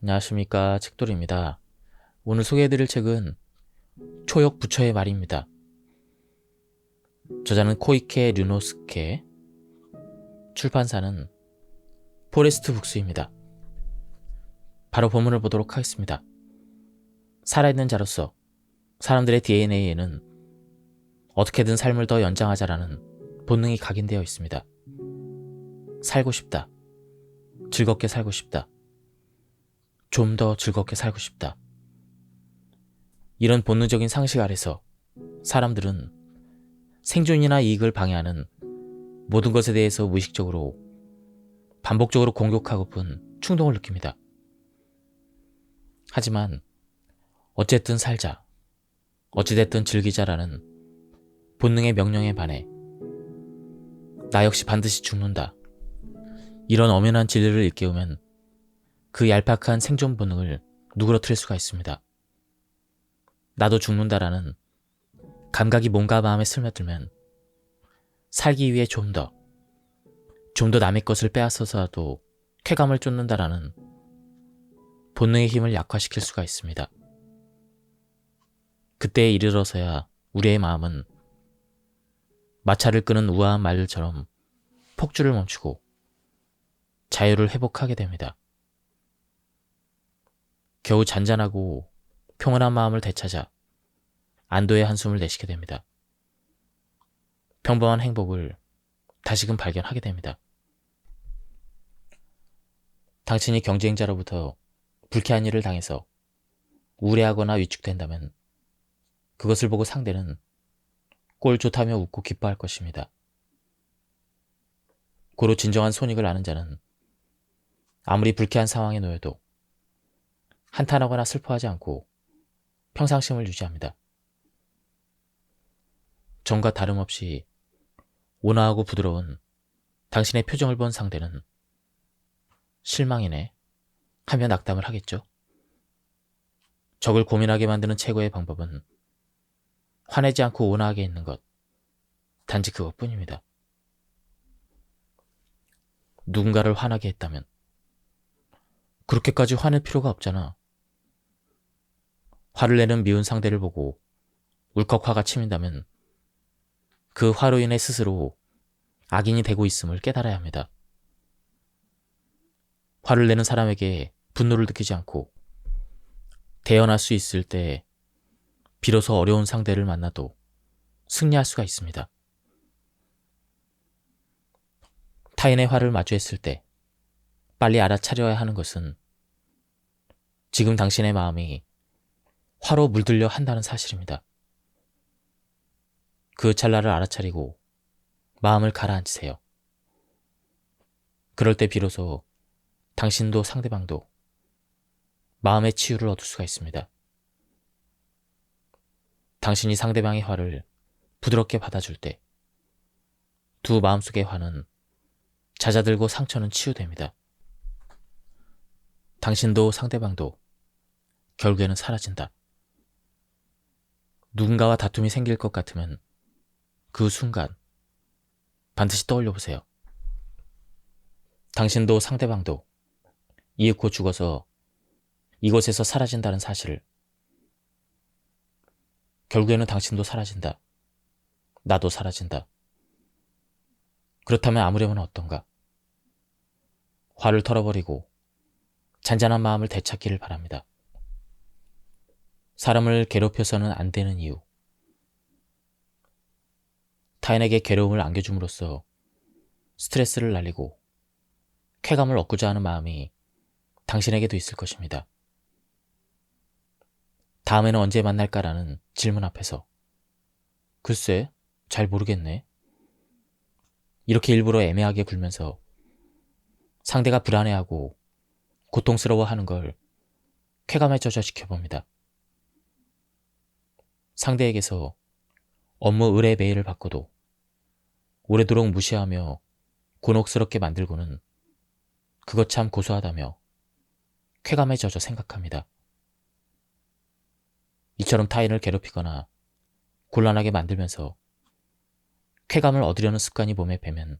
안녕하십니까, 책돌이입니다. 오늘 소개해드릴 책은 초역 부처의 말입니다. 저자는 코이케 류노스케, 출판사는 포레스트 북스입니다. 바로 본문을 보도록 하겠습니다. 살아있는 자로서 사람들의 DNA에는 어떻게든 삶을 더 연장하자라는 본능이 각인되어 있습니다. 살고 싶다. 즐겁게 살고 싶다. 좀 더 즐겁게 살고 싶다. 이런 본능적인 상식 아래서 사람들은 생존이나 이익을 방해하는 모든 것에 대해서 무의식적으로 반복적으로 공격하고픈 충동을 느낍니다. 하지만 어쨌든 살자, 어찌됐든 즐기자라는 본능의 명령에 반해 나 역시 반드시 죽는다. 이런 엄연한 진리를 일깨우면 그 얄팍한 생존 본능을 누그러뜨릴 수가 있습니다. 나도 죽는다라는 감각이 몸과 마음에 스며들면 살기 위해 좀 더 남의 것을 빼앗아서라도 쾌감을 쫓는다라는 본능의 힘을 약화시킬 수가 있습니다. 그때에 이르러서야 우리의 마음은 마찰을 끄는 우아한 말들처럼 폭주를 멈추고 자유를 회복하게 됩니다. 겨우 잔잔하고 평온한 마음을 되찾아 안도의 한숨을 내쉬게 됩니다. 평범한 행복을 다시금 발견하게 됩니다. 당신이 경쟁자로부터 불쾌한 일을 당해서 우울해하거나 위축된다면 그것을 보고 상대는 꼴 좋다며 웃고 기뻐할 것입니다. 고로 진정한 손익을 아는 자는 아무리 불쾌한 상황에 놓여도 한탄하거나 슬퍼하지 않고 평상심을 유지합니다. 전과 다름없이 온화하고 부드러운 당신의 표정을 본 상대는 실망이네 하며 낙담을 하겠죠. 적을 고민하게 만드는 최고의 방법은 화내지 않고 온화하게 있는 것, 단지 그것뿐입니다. 누군가를 화나게 했다면 그렇게까지 화낼 필요가 없잖아. 화를 내는 미운 상대를 보고 울컥 화가 치민다면 그 화로 인해 스스로 악인이 되고 있음을 깨달아야 합니다. 화를 내는 사람에게 분노를 느끼지 않고 대연할 수 있을 때 비로소 어려운 상대를 만나도 승리할 수가 있습니다. 타인의 화를 마주했을 때 빨리 알아차려야 하는 것은 지금 당신의 마음이 화로 물들려 한다는 사실입니다. 그 찰나를 알아차리고 마음을 가라앉히세요. 그럴 때 비로소 당신도 상대방도 마음의 치유를 얻을 수가 있습니다. 당신이 상대방의 화를 부드럽게 받아줄 때 두 마음속의 화는 잦아들고 상처는 치유됩니다. 당신도 상대방도 결국에는 사라진다. 누군가와 다툼이 생길 것 같으면 그 순간 반드시 떠올려 보세요. 당신도 상대방도 이윽고 죽어서 이곳에서 사라진다는 사실을. 결국에는 당신도 사라진다. 나도 사라진다. 그렇다면 아무려면 어떤가? 화를 털어버리고 잔잔한 마음을 되찾기를 바랍니다. 사람을 괴롭혀서는 안 되는 이유. 타인에게 괴로움을 안겨줌으로써 스트레스를 날리고 쾌감을 얻고자 하는 마음이 당신에게도 있을 것입니다. 다음에는 언제 만날까라는 질문 앞에서 글쎄, 잘 모르겠네. 이렇게 일부러 애매하게 굴면서 상대가 불안해하고 고통스러워하는 걸 쾌감에 젖어 지켜봅니다. 상대에게서 업무 의뢰 메일을 받고도 오래도록 무시하며 곤혹스럽게 만들고는 그것 참 고소하다며 쾌감에 젖어 생각합니다. 이처럼 타인을 괴롭히거나 곤란하게 만들면서 쾌감을 얻으려는 습관이 몸에 배면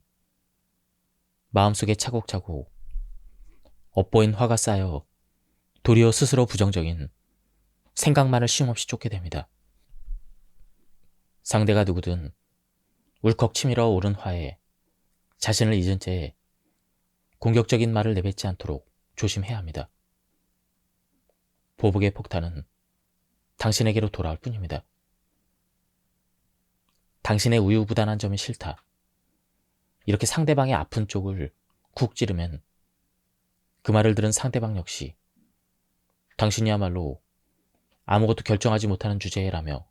마음속에 차곡차곡 엇보인 화가 쌓여 도리어 스스로 부정적인 생각만을 쉼없이 쫓게 됩니다. 상대가 누구든 울컥 치밀어 오른 화에 자신을 잊은 채 공격적인 말을 내뱉지 않도록 조심해야 합니다. 보복의 폭탄은 당신에게로 돌아올 뿐입니다. 당신의 우유부단한 점이 싫다. 이렇게 상대방의 아픈 쪽을 쿡 찌르면 그 말을 들은 상대방 역시 당신이야말로 아무것도 결정하지 못하는 주제라며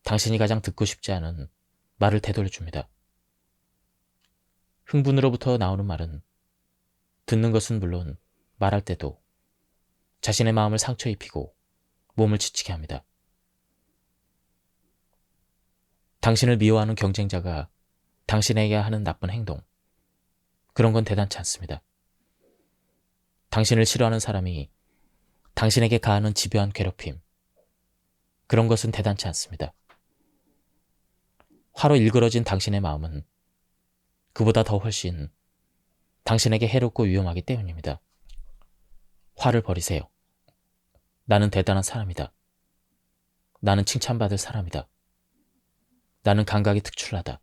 당신이 가장 듣고 싶지 않은 말을 되돌려줍니다. 흥분으로부터 나오는 말은 듣는 것은 물론 말할 때도 자신의 마음을 상처 입히고 몸을 지치게 합니다. 당신을 미워하는 경쟁자가 당신에게 하는 나쁜 행동, 그런 건 대단치 않습니다. 당신을 싫어하는 사람이 당신에게 가하는 집요한 괴롭힘, 그런 것은 대단치 않습니다. 화로 일그러진 당신의 마음은 그보다 더 훨씬 당신에게 해롭고 위험하기 때문입니다. 화를 버리세요. 나는 대단한 사람이다. 나는 칭찬받을 사람이다. 나는 감각이 특출나다.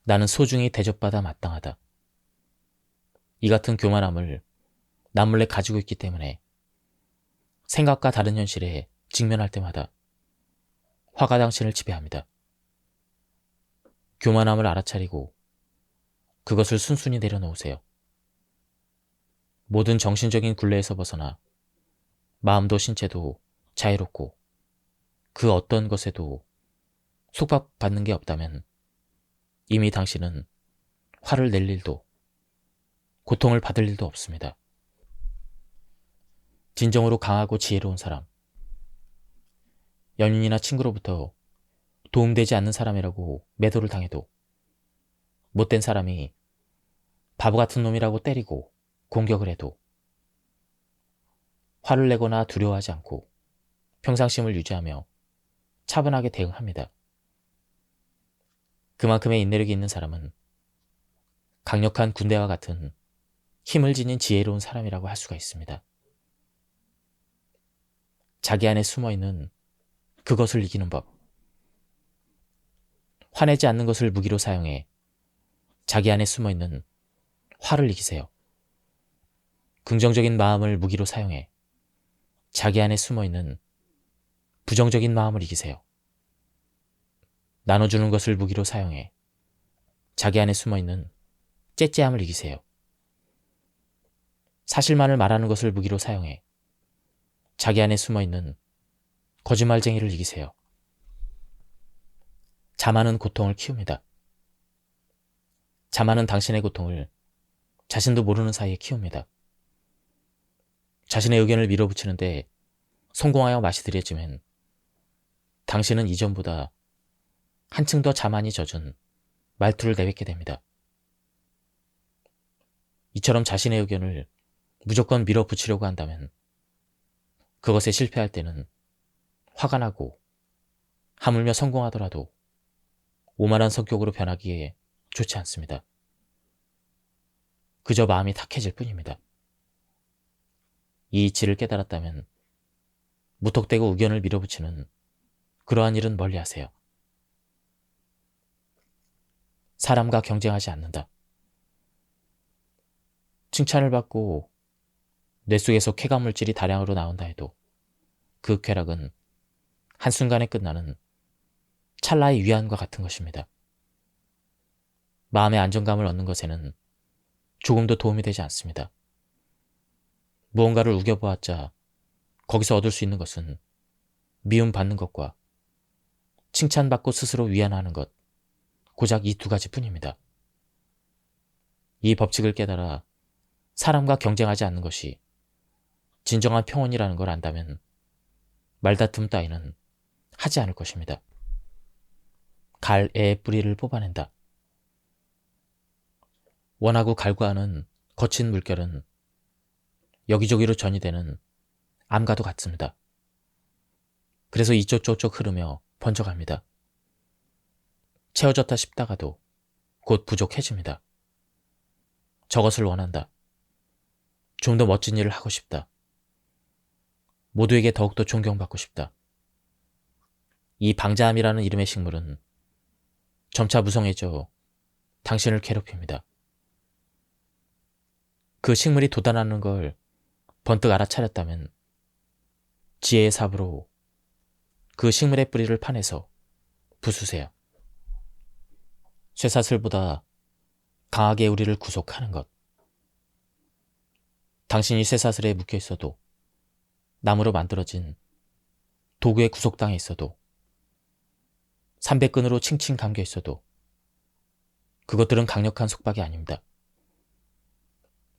나는 소중히 대접받아 마땅하다. 이 같은 교만함을 남몰래 가지고 있기 때문에 생각과 다른 현실에 직면할 때마다 화가 당신을 지배합니다. 교만함을 알아차리고 그것을 순순히 내려놓으세요. 모든 정신적인 굴레에서 벗어나 마음도 신체도 자유롭고 그 어떤 것에도 속박받는 게 없다면 이미 당신은 화를 낼 일도 고통을 받을 일도 없습니다. 진정으로 강하고 지혜로운 사람, 연인이나 친구로부터 도움되지 않는 사람이라고 매도를 당해도 못된 사람이 바보 같은 놈이라고 때리고 공격을 해도 화를 내거나 두려워하지 않고 평상심을 유지하며 차분하게 대응합니다. 그만큼의 인내력이 있는 사람은 강력한 군대와 같은 힘을 지닌 지혜로운 사람이라고 할 수가 있습니다. 자기 안에 숨어있는 그것을 이기는 법. 화내지 않는 것을 무기로 사용해 자기 안에 숨어있는 화를 이기세요. 긍정적인 마음을 무기로 사용해 자기 안에 숨어있는 부정적인 마음을 이기세요. 나눠주는 것을 무기로 사용해 자기 안에 숨어있는 째째함을 이기세요. 사실만을 말하는 것을 무기로 사용해 자기 안에 숨어있는 거짓말쟁이를 이기세요. 자만은 고통을 키웁니다. 자만은 당신의 고통을 자신도 모르는 사이에 키웁니다. 자신의 의견을 밀어붙이는데 성공하여 맛이 들여지면 당신은 이전보다 한층 더 자만이 젖은 말투를 내뱉게 됩니다. 이처럼 자신의 의견을 무조건 밀어붙이려고 한다면 그것에 실패할 때는 화가 나고 하물며 성공하더라도 오만한 성격으로 변하기에 좋지 않습니다. 그저 마음이 탁해질 뿐입니다. 이 이치를 깨달았다면 무턱대고 의견을 밀어붙이는 그러한 일은 멀리하세요. 사람과 경쟁하지 않는다. 칭찬을 받고 뇌 속에서 쾌감물질이 다량으로 나온다 해도 그 쾌락은 한순간에 끝나는 찰나의 위안과 같은 것입니다. 마음의 안정감을 얻는 것에는 조금도 도움이 되지 않습니다. 무언가를 우겨보았자 거기서 얻을 수 있는 것은 미움받는 것과 칭찬받고 스스로 위안하는 것, 고작 이 두 가지 뿐입니다. 이 법칙을 깨달아 사람과 경쟁하지 않는 것이 진정한 평온이라는 걸 안다면 말다툼 따위는 하지 않을 것입니다. 갈의 뿌리를 뽑아낸다. 원하고 갈구하는 거친 물결은 여기저기로 전이되는 암과도 같습니다. 그래서 이쪽 저쪽 흐르며 번져갑니다. 채워졌다 싶다가도 곧 부족해집니다. 저것을 원한다. 좀 더 멋진 일을 하고 싶다. 모두에게 더욱더 존경받고 싶다. 이 방자함이라는 이름의 식물은 점차 무성해져 당신을 괴롭힙니다. 그 식물이 도단하는 걸 번뜩 알아차렸다면 지혜의 삽으로 그 식물의 뿌리를 파내서 부수세요. 쇠사슬보다 강하게 우리를 구속하는 것. 당신이 쇠사슬에 묶여 있어도, 나무로 만들어진 도구에 구속당해 있어도, 삼백끈으로 칭칭 감겨 있어도 그것들은 강력한 속박이 아닙니다.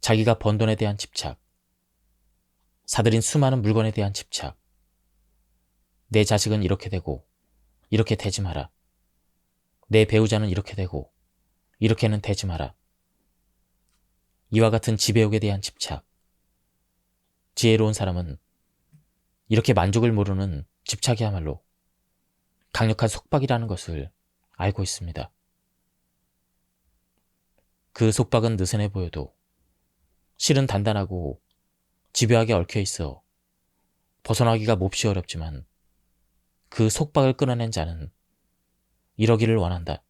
자기가 번 돈에 대한 집착, 사들인 수많은 물건에 대한 집착, 내 자식은 이렇게 되고 이렇게 되지 마라. 내 배우자는 이렇게 되고 이렇게는 되지 마라. 이와 같은 지배욕에 대한 집착. 지혜로운 사람은 이렇게 만족을 모르는 집착이야말로 강력한 속박이라는 것을 알고 있습니다. 그 속박은 느슨해 보여도 실은 단단하고 집요하게 얽혀 있어 벗어나기가 몹시 어렵지만 그 속박을 끊어낸 자는 이러기를 원한다.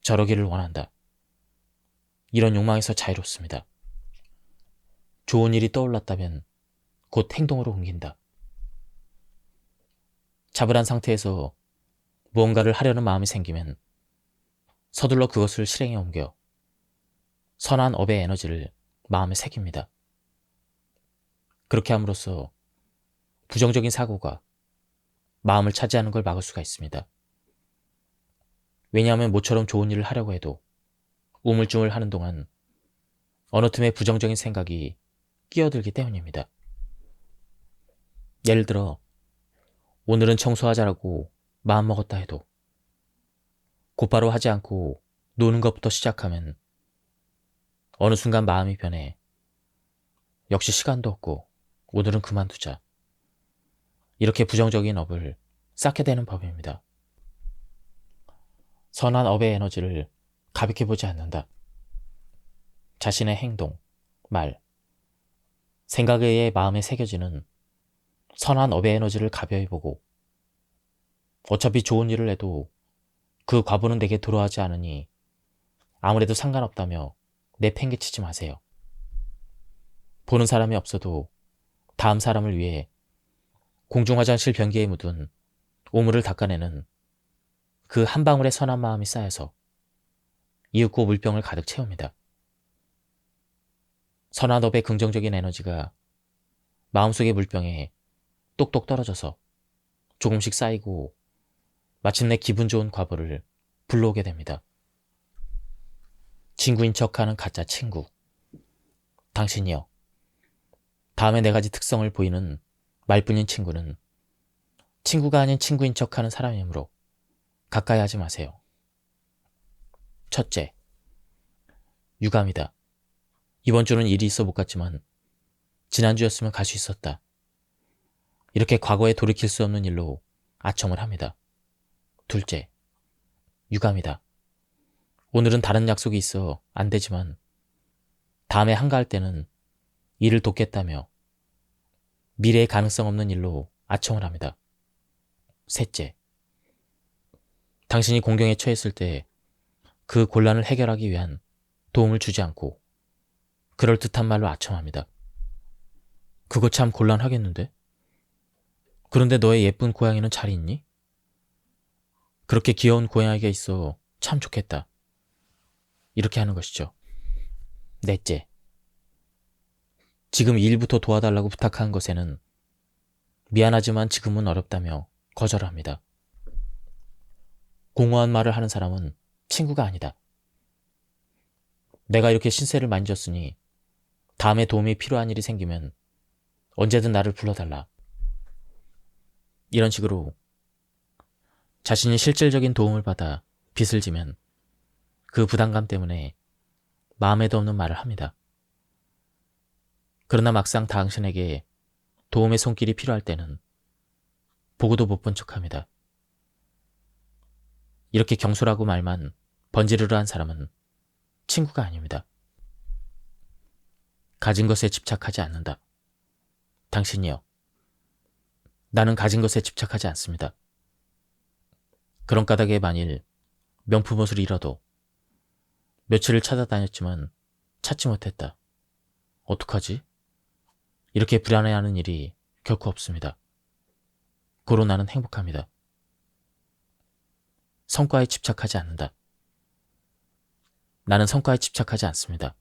저러기를 원한다. 이런 욕망에서 자유롭습니다. 좋은 일이 떠올랐다면 곧 행동으로 옮긴다. 자불한 상태에서 무언가를 하려는 마음이 생기면 서둘러 그것을 실행에 옮겨 선한 업의 에너지를 마음에 새깁니다. 그렇게 함으로써 부정적인 사고가 마음을 차지하는 걸 막을 수가 있습니다. 왜냐하면 모처럼 좋은 일을 하려고 해도 우물쭈물 하는 동안 어느 틈에 부정적인 생각이 끼어들기 때문입니다. 예를 들어 오늘은 청소하자라고 마음먹었다 해도 곧바로 하지 않고 노는 것부터 시작하면 어느 순간 마음이 변해 역시 시간도 없고 오늘은 그만두자. 이렇게 부정적인 업을 쌓게 되는 법입니다. 선한 업의 에너지를 가볍게 보지 않는다. 자신의 행동, 말, 생각에 의해 마음에 새겨지는 선한 업의 에너지를 가벼이 보고 어차피 좋은 일을 해도 그 과보는 내게 돌아오지 않으니 아무래도 상관없다며 내팽개치지 마세요. 보는 사람이 없어도 다음 사람을 위해 공중화장실 변기에 묻은 오물을 닦아내는 그 한 방울의 선한 마음이 쌓여서 이윽고 물병을 가득 채웁니다. 선한 업의 긍정적인 에너지가 마음속의 물병에 똑똑 떨어져서 조금씩 쌓이고 마침내 기분 좋은 과보를 불러오게 됩니다. 친구인 척하는 가짜 친구. 당신이요. 다음에 네 가지 특성을 보이는 말뿐인 친구는 친구가 아닌 친구인 척하는 사람이므로 가까이 하지 마세요. 첫째, 유감이다. 이번 주는 일이 있어 못 갔지만 지난주였으면 갈 수 있었다. 이렇게 과거에 돌이킬 수 없는 일로 아첨을 합니다. 둘째, 유감이다. 오늘은 다른 약속이 있어 안 되지만 다음에 한가할 때는 일을 돕겠다며 미래에 가능성 없는 일로 아첨을 합니다. 셋째, 당신이 공경에 처했을 때 그 곤란을 해결하기 위한 도움을 주지 않고 그럴듯한 말로 아첨합니다. 그거 참 곤란하겠는데? 그런데 너의 예쁜 고양이는 잘 있니? 그렇게 귀여운 고양이가 있어 참 좋겠다. 이렇게 하는 것이죠. 넷째, 지금 이 일부터 도와달라고 부탁한 것에는 미안하지만 지금은 어렵다며 거절합니다. 공허한 말을 하는 사람은 친구가 아니다. 내가 이렇게 신세를 많이 졌으니 다음에 도움이 필요한 일이 생기면 언제든 나를 불러달라. 이런 식으로 자신이 실질적인 도움을 받아 빚을 지면 그 부담감 때문에 마음에도 없는 말을 합니다. 그러나 막상 당신에게 도움의 손길이 필요할 때는 보고도 못 본 척합니다. 이렇게 경솔하고 말만 번지르르한 사람은 친구가 아닙니다. 가진 것에 집착하지 않는다. 당신이요. 나는 가진 것에 집착하지 않습니다. 그런 까닭에 만일 명품 옷을 잃어도 며칠을 찾아다녔지만 찾지 못했다. 어떡하지? 이렇게 불안해하는 일이 결코 없습니다. 고로 나는 행복합니다. 성과에 집착하지 않는다. 나는 성과에 집착하지 않습니다.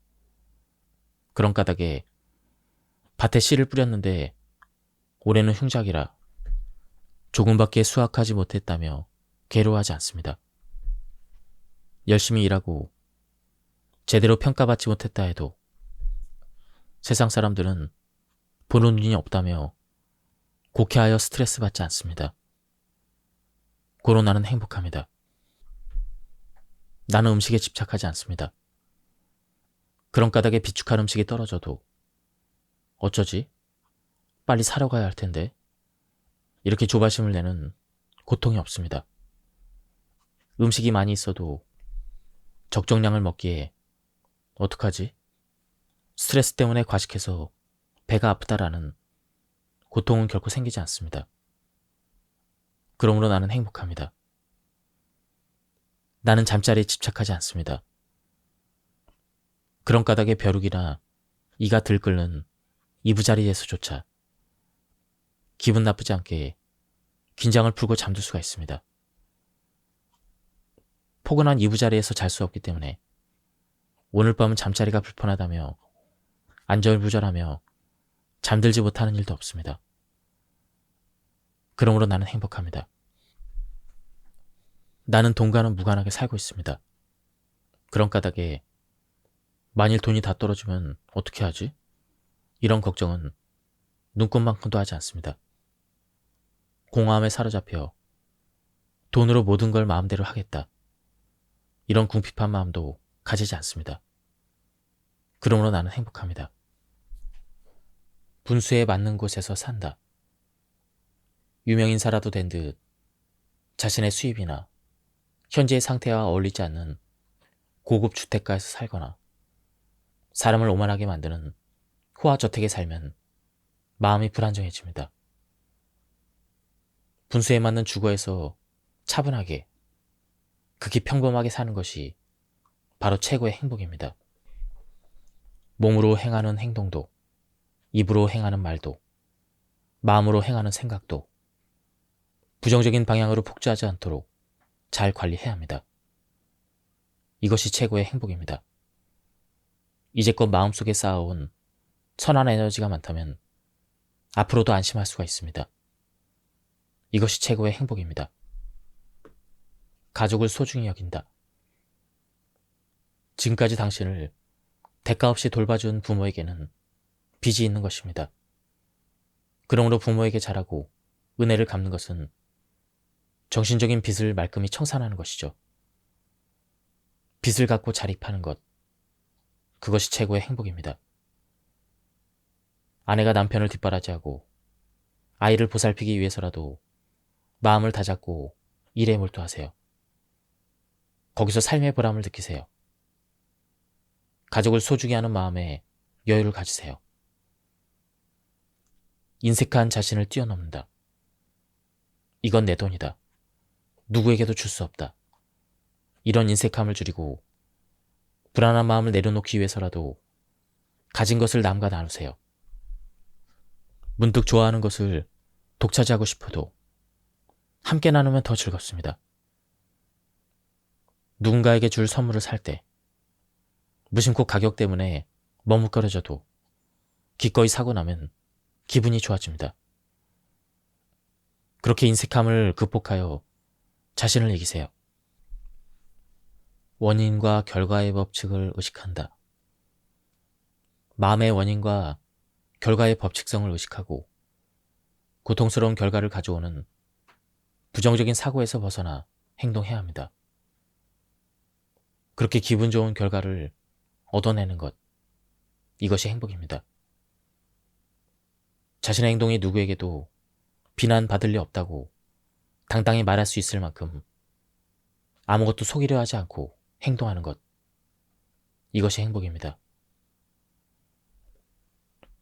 그런 까닭에 밭에 씨를 뿌렸는데 올해는 흉작이라 조금밖에 수확하지 못했다며 괴로워하지 않습니다. 열심히 일하고 제대로 평가받지 못했다 해도 세상 사람들은 보는 눈이 없다며 곡해하여 스트레스 받지 않습니다. 고로 나는 행복합니다. 나는 음식에 집착하지 않습니다. 그런 까닭에 비축한 음식이 떨어져도 어쩌지? 빨리 사러 가야 할 텐데. 이렇게 조바심을 내는 고통이 없습니다. 음식이 많이 있어도 적정량을 먹기에 어떡하지? 스트레스 때문에 과식해서 배가 아프다라는 고통은 결코 생기지 않습니다. 그러므로 나는 행복합니다. 나는 잠자리에 집착하지 않습니다. 그런 까닭에 벼룩이나 이가 들끓는 이부자리에서조차 기분 나쁘지 않게 긴장을 풀고 잠들 수가 있습니다. 포근한 이부자리에서 잘 수 없기 때문에 오늘 밤은 잠자리가 불편하다며 안절부절하며 잠들지 못하는 일도 없습니다. 그러므로 나는 행복합니다. 나는 돈과는 무관하게 살고 있습니다. 그런 까닭에 만일 돈이 다 떨어지면 어떻게 하지? 이런 걱정은 눈꼽만큼도 하지 않습니다. 공허함에 사로잡혀 돈으로 모든 걸 마음대로 하겠다. 이런 궁핍한 마음도 가지지 않습니다. 그러므로 나는 행복합니다. 분수에 맞는 곳에서 산다. 유명인사라도 된 듯 자신의 수입이나 현재의 상태와 어울리지 않는 고급 주택가에서 살거나 사람을 오만하게 만드는 호화저택에 살면 마음이 불안정해집니다. 분수에 맞는 주거에서 차분하게, 극히 평범하게 사는 것이 바로 최고의 행복입니다. 몸으로 행하는 행동도, 입으로 행하는 말도, 마음으로 행하는 생각도 부정적인 방향으로 폭주하지 않도록 잘 관리해야 합니다. 이것이 최고의 행복입니다. 이제껏 마음속에 쌓아온 선한 에너지가 많다면 앞으로도 안심할 수가 있습니다. 이것이 최고의 행복입니다. 가족을 소중히 여긴다. 지금까지 당신을 대가 없이 돌봐준 부모에게는 빚이 있는 것입니다. 그러므로 부모에게 잘하고 은혜를 갚는 것은 정신적인 빚을 말끔히 청산하는 것이죠. 빚을 갚고 자립하는 것, 그것이 최고의 행복입니다. 아내가 남편을 뒷바라지하고 아이를 보살피기 위해서라도 마음을 다잡고 일에 몰두하세요. 거기서 삶의 보람을 느끼세요. 가족을 소중히 하는 마음에 여유를 가지세요. 인색한 자신을 뛰어넘는다. 이건 내 돈이다. 누구에게도 줄 수 없다. 이런 인색함을 줄이고 불안한 마음을 내려놓기 위해서라도 가진 것을 남과 나누세요. 문득 좋아하는 것을 독차지하고 싶어도 함께 나누면 더 즐겁습니다. 누군가에게 줄 선물을 살 때 무심코 가격 때문에 머뭇거려져도 기꺼이 사고 나면 기분이 좋아집니다. 그렇게 인색함을 극복하여 자신을 이기세요. 원인과 결과의 법칙을 의식한다. 마음의 원인과 결과의 법칙성을 의식하고 고통스러운 결과를 가져오는 부정적인 사고에서 벗어나 행동해야 합니다. 그렇게 기분 좋은 결과를 얻어내는 것, 이것이 행복입니다. 자신의 행동이 누구에게도 비난받을 리 없다고 당당히 말할 수 있을 만큼 아무것도 속이려 하지 않고 행동하는 것, 이것이 행복입니다.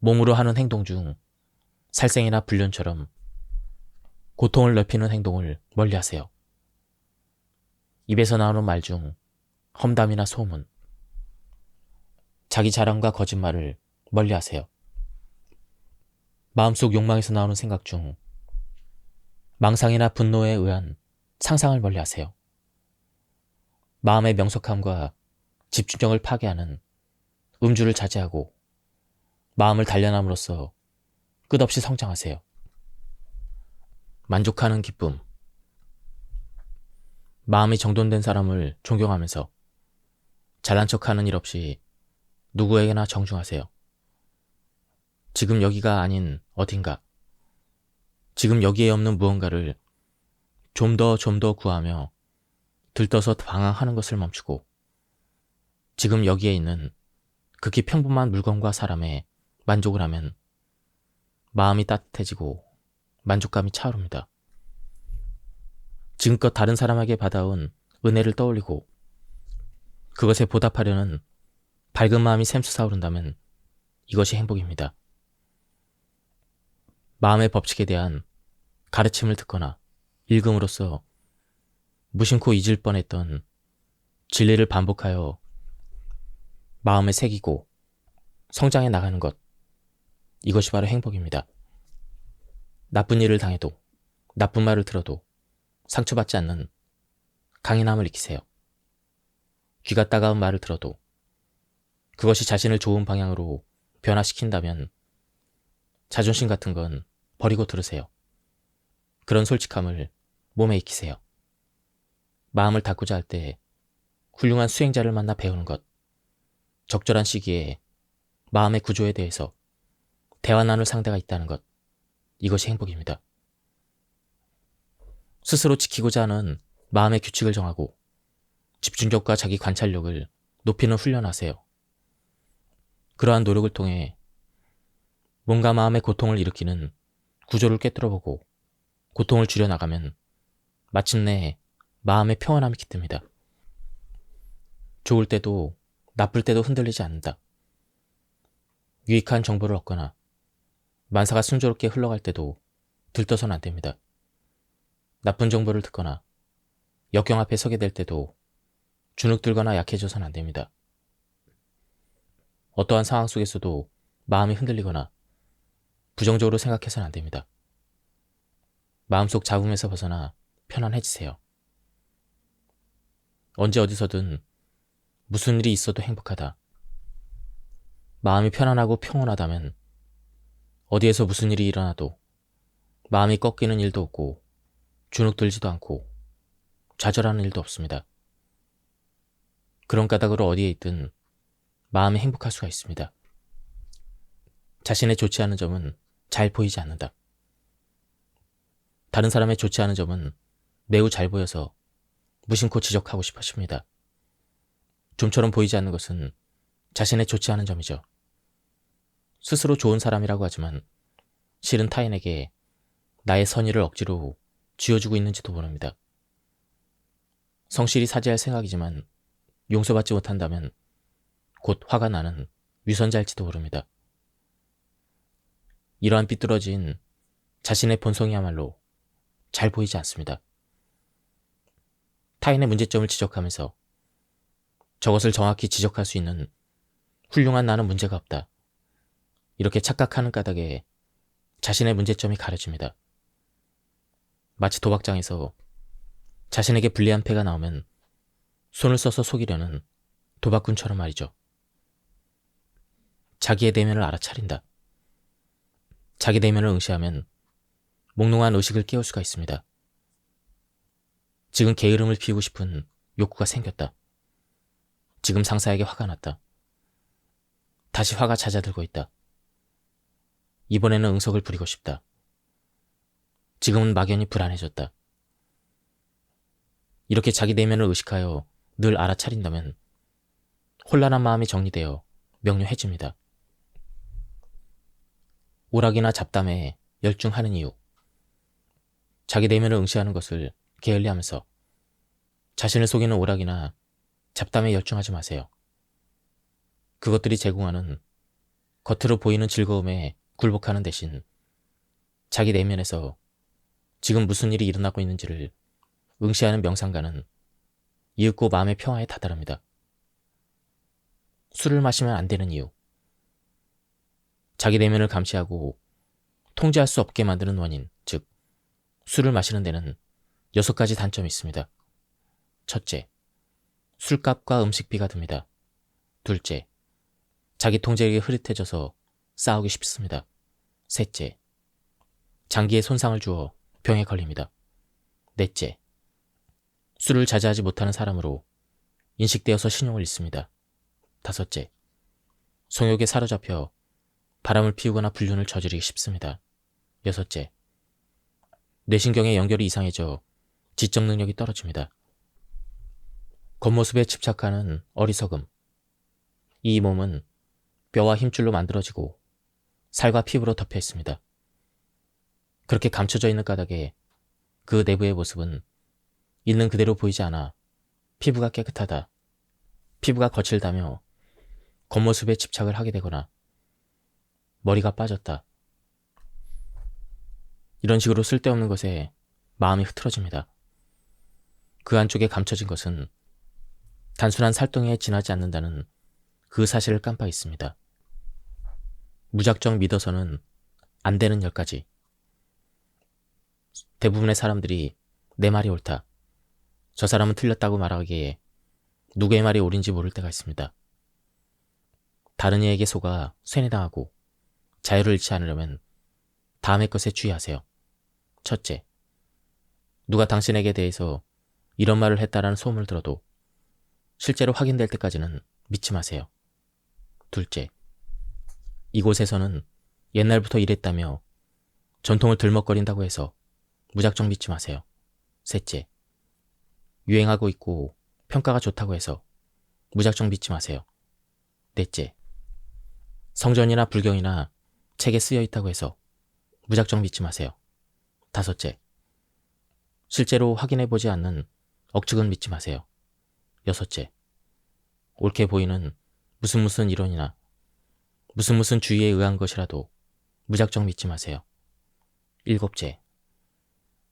몸으로 하는 행동 중 살생이나 불륜처럼 고통을 넓히는 행동을 멀리하세요. 입에서 나오는 말 중 험담이나 소문, 자기 자랑과 거짓말을 멀리하세요. 마음속 욕망에서 나오는 생각 중 망상이나 분노에 의한 상상을 멀리하세요. 마음의 명석함과 집중력을 파괴하는 음주를 자제하고 마음을 단련함으로써 끝없이 성장하세요. 만족하는 기쁨. 마음이 정돈된 사람을 존경하면서 잘난 척하는 일 없이 누구에게나 정중하세요. 지금 여기가 아닌 어딘가, 지금 여기에 없는 무언가를 좀 더 구하며 들떠서 방황하는 것을 멈추고 지금 여기에 있는 극히 평범한 물건과 사람에 만족을 하면 마음이 따뜻해지고 만족감이 차오릅니다. 지금껏 다른 사람에게 받아온 은혜를 떠올리고 그것에 보답하려는 밝은 마음이 샘솟아오른다면 이것이 행복입니다. 마음의 법칙에 대한 가르침을 듣거나 읽음으로써 무심코 잊을 뻔했던 진리를 반복하여 마음에 새기고 성장해 나가는 것, 이것이 바로 행복입니다. 나쁜 일을 당해도, 나쁜 말을 들어도 상처받지 않는 강인함을 익히세요. 귀가 따가운 말을 들어도 그것이 자신을 좋은 방향으로 변화시킨다면 자존심 같은 건 버리고 들으세요. 그런 솔직함을 몸에 익히세요. 마음을 닫고자 할 때 훌륭한 수행자를 만나 배우는 것, 적절한 시기에 마음의 구조에 대해서 대화 나눌 상대가 있다는 것, 이것이 행복입니다. 스스로 지키고자 하는 마음의 규칙을 정하고 집중력과 자기 관찰력을 높이는 훈련하세요. 그러한 노력을 통해 몸과 마음의 고통을 일으키는 구조를 꿰뚫어보고 고통을 줄여나가면 마침내 마음의 평안함이 깃듭니다. 좋을 때도 나쁠 때도 흔들리지 않는다. 유익한 정보를 얻거나 만사가 순조롭게 흘러갈 때도 들떠서는 안 됩니다. 나쁜 정보를 듣거나 역경 앞에 서게 될 때도 주눅들거나 약해져서는 안 됩니다. 어떠한 상황 속에서도 마음이 흔들리거나 부정적으로 생각해서는 안 됩니다. 마음속 잡음에서 벗어나 편안해지세요. 언제 어디서든 무슨 일이 있어도 행복하다. 마음이 편안하고 평온하다면 어디에서 무슨 일이 일어나도 마음이 꺾이는 일도 없고 주눅들지도 않고 좌절하는 일도 없습니다. 그런 까닭으로 어디에 있든 마음이 행복할 수가 있습니다. 자신의 좋지 않은 점은 잘 보이지 않는다. 다른 사람의 좋지 않은 점은 매우 잘 보여서 무심코 지적하고 싶어 하십니다. 좀처럼 보이지 않는 것은 자신의 좋지 않은 점이죠. 스스로 좋은 사람이라고 하지만 실은 타인에게 나의 선의를 억지로 쥐어주고 있는지도 모릅니다. 성실히 사죄할 생각이지만 용서받지 못한다면 곧 화가 나는 위선자일지도 모릅니다. 이러한 삐뚤어진 자신의 본성이야말로 잘 보이지 않습니다. 타인의 문제점을 지적하면서 저것을 정확히 지적할 수 있는 훌륭한 나는 문제가 없다. 이렇게 착각하는 까닭에 자신의 문제점이 가려집니다. 마치 도박장에서 자신에게 불리한 패가 나오면 손을 써서 속이려는 도박꾼처럼 말이죠. 자기의 내면을 알아차린다. 자기 내면을 응시하면 몽롱한 의식을 깨울 수가 있습니다. 지금 게으름을 피우고 싶은 욕구가 생겼다. 지금 상사에게 화가 났다. 다시 화가 잦아들고 있다. 이번에는 응석을 부리고 싶다. 지금은 막연히 불안해졌다. 이렇게 자기 내면을 의식하여 늘 알아차린다면 혼란한 마음이 정리되어 명료해집니다. 오락이나 잡담에 열중하는 이유. 자기 내면을 응시하는 것을 게을리하면서 자신을 속이는 오락이나 잡담에 열중하지 마세요. 그것들이 제공하는 겉으로 보이는 즐거움에 굴복하는 대신 자기 내면에서 지금 무슨 일이 일어나고 있는지를 응시하는 명상가는 이윽고 마음의 평화에 다다릅니다. 술을 마시면 안 되는 이유. 자기 내면을 감시하고 통제할 수 없게 만드는 원인, 즉 술을 마시는 데는 6가지 단점이 있습니다. 첫째, 술값과 음식비가 듭니다. 둘째, 자기 통제력이 흐릿해져서 싸우기 쉽습니다. 셋째, 장기에 손상을 주어 병에 걸립니다. 넷째, 술을 자제하지 못하는 사람으로 인식되어서 신용을 잃습니다. 다섯째, 성욕에 사로잡혀 바람을 피우거나 불륜을 저지르기 쉽습니다. 여섯째, 뇌신경의 연결이 이상해져 지적 능력이 떨어집니다. 겉모습에 집착하는 어리석음. 이 몸은 뼈와 힘줄로 만들어지고 살과 피부로 덮여 있습니다. 그렇게 감춰져 있는 까닭에 그 내부의 모습은 있는 그대로 보이지 않아 피부가 깨끗하다, 피부가 거칠다며 겉모습에 집착을 하게 되거나 머리가 빠졌다, 이런 식으로 쓸데없는 것에 마음이 흐트러집니다. 그 안쪽에 감춰진 것은 단순한 살덩이에 지나지 않는다는 그 사실을 깜빡 있습니다. 무작정 믿어서는 안 되는 10가지. 대부분의 사람들이 내 말이 옳다, 저 사람은 틀렸다고 말하기에 누구의 말이 옳은지 모를 때가 있습니다. 다른 이에게 속아 쇠뇌당하고 자유를 잃지 않으려면 다음의 것에 주의하세요. 첫째, 누가 당신에게 대해서 이런 말을 했다라는 소문을 들어도 실제로 확인될 때까지는 믿지 마세요. 둘째, 이곳에서는 옛날부터 이랬다며 전통을 들먹거린다고 해서 무작정 믿지 마세요. 셋째, 유행하고 있고 평가가 좋다고 해서 무작정 믿지 마세요. 넷째, 성전이나 불경이나 책에 쓰여 있다고 해서 무작정 믿지 마세요. 다섯째, 실제로 확인해보지 않는 억측은 믿지 마세요. 여섯째, 옳게 보이는 무슨 이론이나 무슨 주의에 의한 것이라도 무작정 믿지 마세요. 일곱째,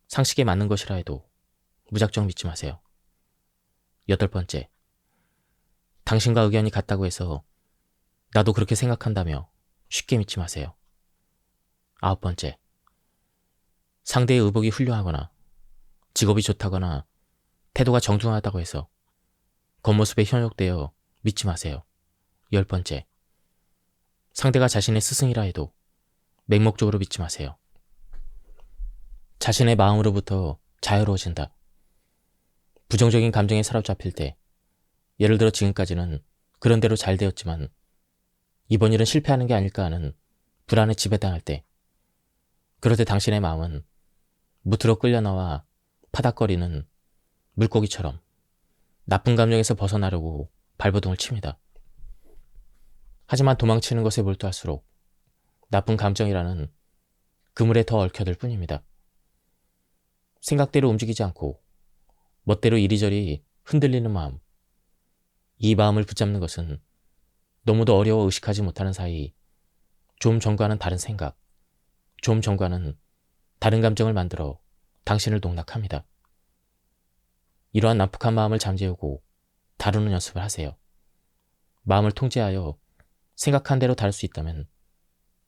상식에 맞는 것이라 해도 무작정 믿지 마세요. 여덟 번째, 당신과 의견이 같다고 해서 나도 그렇게 생각한다며 쉽게 믿지 마세요. 아홉 번째, 상대의 의복이 훌륭하거나 직업이 좋다거나 태도가 정중하다고 해서 겉모습에 현혹되어 믿지 마세요. 열 번째, 상대가 자신의 스승이라 해도 맹목적으로 믿지 마세요. 자신의 마음으로부터 자유로워진다. 부정적인 감정에 사로잡힐 때, 예를 들어 지금까지는 그런 대로 잘 되었지만 이번 일은 실패하는 게 아닐까 하는 불안에 지배당할 때, 그럴 때 당신의 마음은 무트로 끌려나와 파닥거리는 물고기처럼 나쁜 감정에서 벗어나려고 발버둥을 칩니다. 하지만 도망치는 것에 몰두할수록 나쁜 감정이라는 그물에 더 얽혀들 뿐입니다. 생각대로 움직이지 않고 멋대로 이리저리 흔들리는 마음, 이 마음을 붙잡는 것은 너무도 어려워 의식하지 못하는 사이 좀 전과는 다른 생각, 좀 전과는 다른 감정을 만들어 당신을 농락합니다. 이러한 난폭한 마음을 잠재우고 다루는 연습을 하세요. 마음을 통제하여 생각한 대로 다룰 수 있다면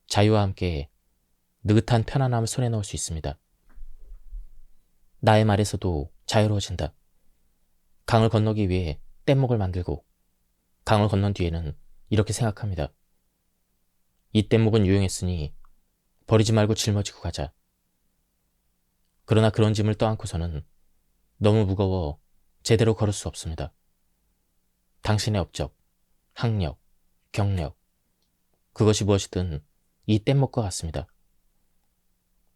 자유와 함께 느긋한 편안함을 손에 넣을 수 있습니다. 나의 말에서도 자유로워진다. 강을 건너기 위해 뗏목을 만들고 강을 건넌 뒤에는 이렇게 생각합니다. 이 뗏목은 유용했으니 버리지 말고 짊어지고 가자. 그러나 그런 짐을 떠안고서는 너무 무거워 제대로 걸을 수 없습니다. 당신의 업적, 학력, 경력, 그것이 무엇이든 이 뗏목과 같습니다.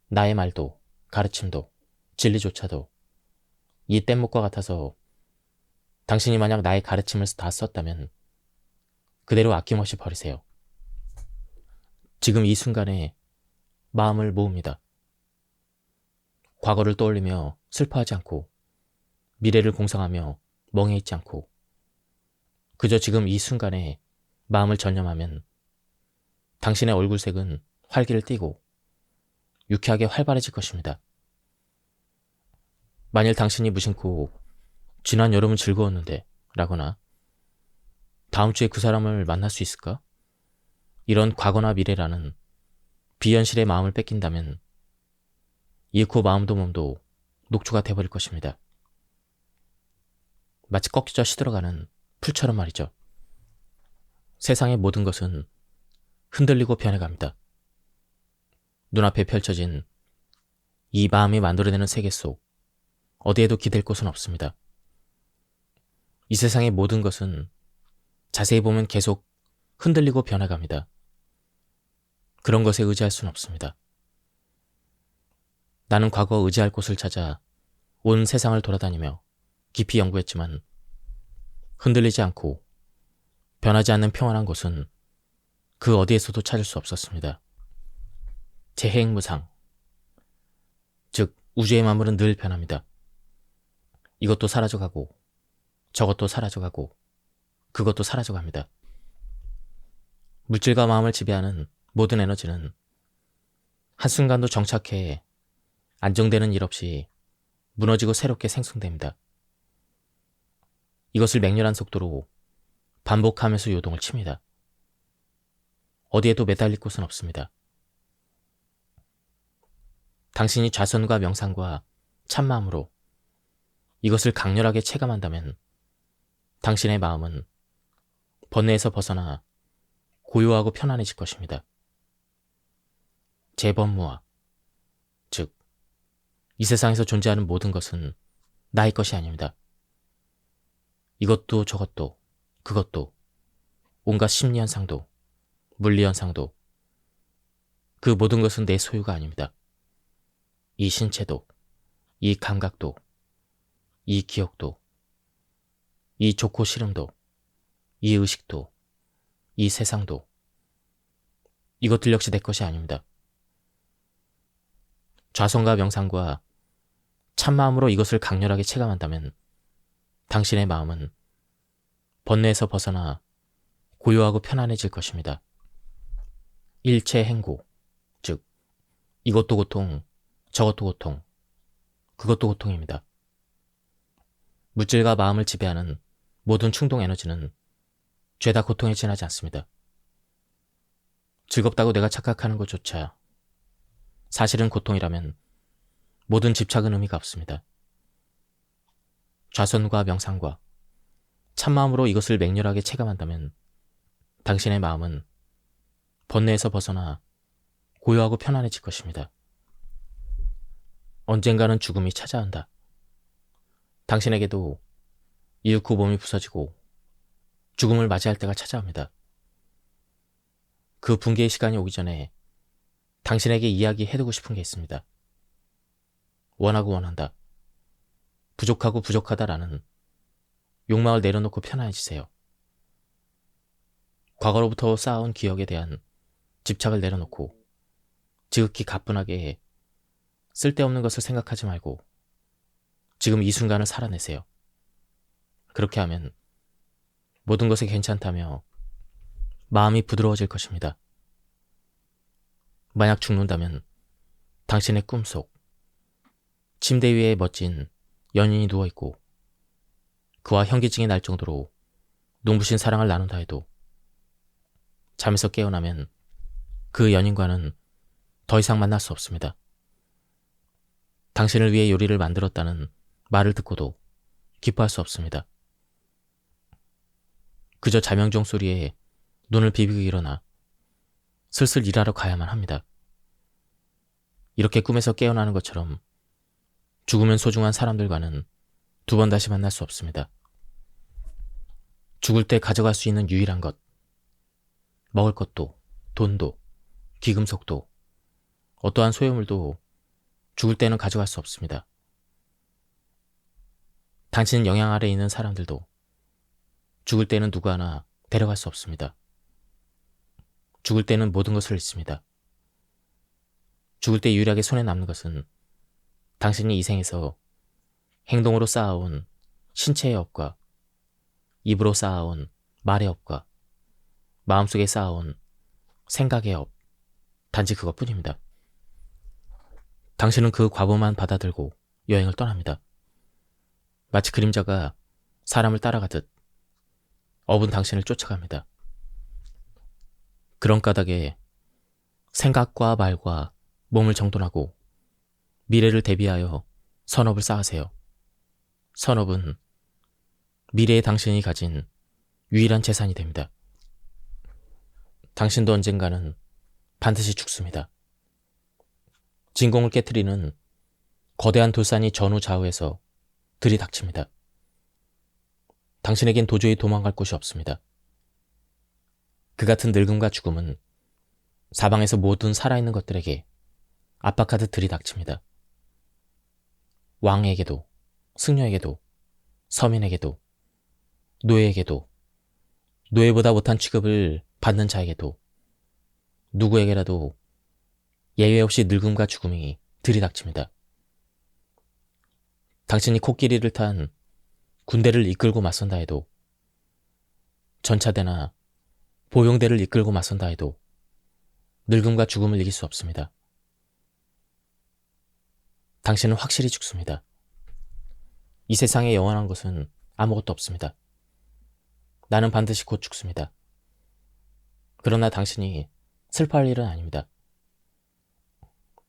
나의 말도, 가르침도, 진리조차도 이 뗏목과 같아서 당신이 만약 나의 가르침을 다 썼다면 그대로 아낌없이 버리세요. 지금 이 순간에 마음을 모읍니다. 과거를 떠올리며 슬퍼하지 않고 미래를 공상하며 멍해 있지 않고 그저 지금 이 순간에 마음을 전념하면 당신의 얼굴색은 활기를 띠고 유쾌하게 활발해질 것입니다. 만일 당신이 무심코 지난 여름은 즐거웠는데 라거나 다음 주에 그 사람을 만날 수 있을까? 이런 과거나 미래라는 비현실의 마음을 뺏긴다면 이윽고 마음도 몸도 녹초가 돼버릴 것입니다. 마치 꺾여져 시들어가는 풀처럼 말이죠. 세상의 모든 것은 흔들리고 변해갑니다. 눈앞에 펼쳐진 이 마음이 만들어내는 세계 속 어디에도 기댈 곳은 없습니다. 이 세상의 모든 것은 자세히 보면 계속 흔들리고 변해갑니다. 그런 것에 의지할 수는 없습니다. 나는 과거 의지할 곳을 찾아 온 세상을 돌아다니며 깊이 연구했지만 흔들리지 않고 변하지 않는 평안한 곳은 그 어디에서도 찾을 수 없었습니다. 재해행무상, 즉 우주의 만물은 늘 변합니다. 이것도 사라져가고 저것도 사라져가고 그것도 사라져갑니다. 물질과 마음을 지배하는 모든 에너지는 한순간도 정착해 안정되는 일 없이 무너지고 새롭게 생성됩니다. 이것을 맹렬한 속도로 반복하면서 요동을 칩니다. 어디에도 매달릴 곳은 없습니다. 당신이 좌선과 명상과 참마음으로 이것을 강렬하게 체감한다면 당신의 마음은 번뇌에서 벗어나 고요하고 편안해질 것입니다. 재번무화, 즉 이 세상에서 존재하는 모든 것은 나의 것이 아닙니다. 이것도 저것도 그것도 온갖 심리현상도 물리현상도 그 모든 것은 내 소유가 아닙니다. 이 신체도 이 감각도 이 기억도 이 좋고 싫음도 이 의식도 이 세상도 이것들 역시 내 것이 아닙니다. 좌선과 명상과 참마음으로 이것을 강렬하게 체감한다면 당신의 마음은 번뇌에서 벗어나 고요하고 편안해질 것입니다. 일체 행고, 즉 이것도 고통, 저것도 고통, 그것도 고통입니다. 물질과 마음을 지배하는 모든 충동 에너지는 죄다 고통에 지나지 않습니다. 즐겁다고 내가 착각하는 것조차 사실은 고통이라면 모든 집착은 의미가 없습니다. 좌선과 명상과 참마음으로 이것을 맹렬하게 체감한다면 당신의 마음은 번뇌에서 벗어나 고요하고 편안해질 것입니다. 언젠가는 죽음이 찾아온다. 당신에게도 이윽고 몸이 부서지고 죽음을 맞이할 때가 찾아옵니다. 그 붕괴의 시간이 오기 전에 당신에게 이야기해두고 싶은 게 있습니다. 원하고 원한다. 부족하고 부족하다라는 욕망을 내려놓고 편안해지세요. 과거로부터 쌓아온 기억에 대한 집착을 내려놓고 지극히 가뿐하게 쓸데없는 것을 생각하지 말고 지금 이 순간을 살아내세요. 그렇게 하면 모든 것이 괜찮다며 마음이 부드러워질 것입니다. 만약 죽는다면 당신의 꿈속 침대 위에 멋진 연인이 누워있고 그와 현기증이 날 정도로 눈부신 사랑을 나눈다 해도 잠에서 깨어나면 그 연인과는 더 이상 만날 수 없습니다. 당신을 위해 요리를 만들었다는 말을 듣고도 기뻐할 수 없습니다. 그저 자명종 소리에 눈을 비비고 일어나 슬슬 일하러 가야만 합니다. 이렇게 꿈에서 깨어나는 것처럼 죽으면 소중한 사람들과는 두 번 다시 만날 수 없습니다. 죽을 때 가져갈 수 있는 유일한 것, 먹을 것도, 돈도, 귀금속도, 어떠한 소유물도 죽을 때는 가져갈 수 없습니다. 당신 영향 아래에 있는 사람들도 죽을 때는 누구 하나 데려갈 수 없습니다. 죽을 때는 모든 것을 잃습니다. 죽을 때 유일하게 손에 남는 것은 당신이 이 생에서 행동으로 쌓아온 신체의 업과 입으로 쌓아온 말의 업과 마음속에 쌓아온 생각의 업, 단지 그것뿐입니다. 당신은 그 과보만 받아들고 여행을 떠납니다. 마치 그림자가 사람을 따라가듯 업은 당신을 쫓아갑니다. 그런 까닭에 생각과 말과 몸을 정돈하고 미래를 대비하여 선업을 쌓으세요. 선업은 미래의 당신이 가진 유일한 재산이 됩니다. 당신도 언젠가는 반드시 죽습니다. 진공을 깨트리는 거대한 돌산이 전후 좌우에서 들이닥칩니다. 당신에겐 도저히 도망갈 곳이 없습니다. 그 같은 늙음과 죽음은 사방에서 모든 살아있는 것들에게 압박하듯 들이닥칩니다. 왕에게도, 승려에게도, 서민에게도, 노예에게도, 노예보다 못한 취급을 받는 자에게도, 누구에게라도 예외 없이 늙음과 죽음이 들이닥칩니다. 당신이 코끼리를 탄 군대를 이끌고 맞선다 해도, 전차대나 보용대를 이끌고 맞선다 해도 늙음과 죽음을 이길 수 없습니다. 당신은 확실히 죽습니다. 이 세상에 영원한 것은 아무것도 없습니다. 나는 반드시 곧 죽습니다. 그러나 당신이 슬퍼할 일은 아닙니다.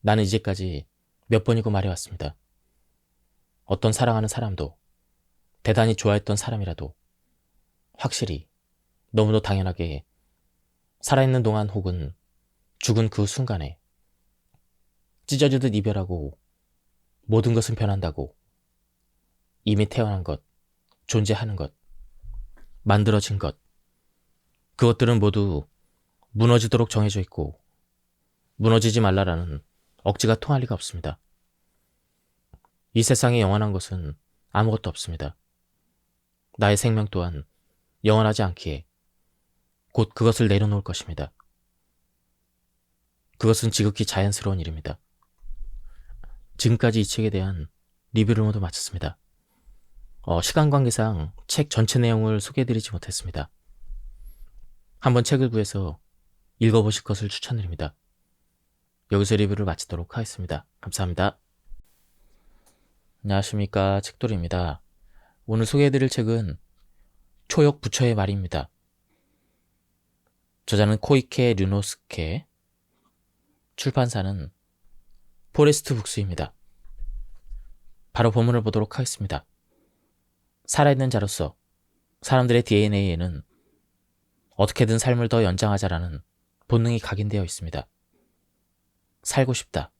나는 이제까지 몇 번이고 말해왔습니다. 어떤 사랑하는 사람도, 대단히 좋아했던 사람이라도 확실히, 너무도 당연하게 살아있는 동안 혹은 죽은 그 순간에 찢어지듯 이별하고 모든 것은 변한다고, 이미 태어난 것, 존재하는 것, 만들어진 것, 그것들은 모두 무너지도록 정해져 있고 무너지지 말라라는 억지가 통할 리가 없습니다. 이 세상에 영원한 것은 아무것도 없습니다. 나의 생명 또한 영원하지 않기에 곧 그것을 내려놓을 것입니다. 그것은 지극히 자연스러운 일입니다. 지금까지 이 책에 대한 리뷰를 모두 마쳤습니다. 시간 관계상 책 전체 내용을 소개해드리지 못했습니다. 한번 책을 구해서 읽어보실 것을 추천드립니다. 여기서 리뷰를 마치도록 하겠습니다. 감사합니다. 안녕하십니까, 책돌이입니다. 오늘 소개해드릴 책은 초역 부처의 말입니다. 저자는 코이케 류노스케, 출판사는 포레스트 북스입니다. 바로 본문을 보도록 하겠습니다. 살아있는 자로서 사람들의 DNA에는 어떻게든 삶을 더 연장하자라는 본능이 각인되어 있습니다. 살고 싶다.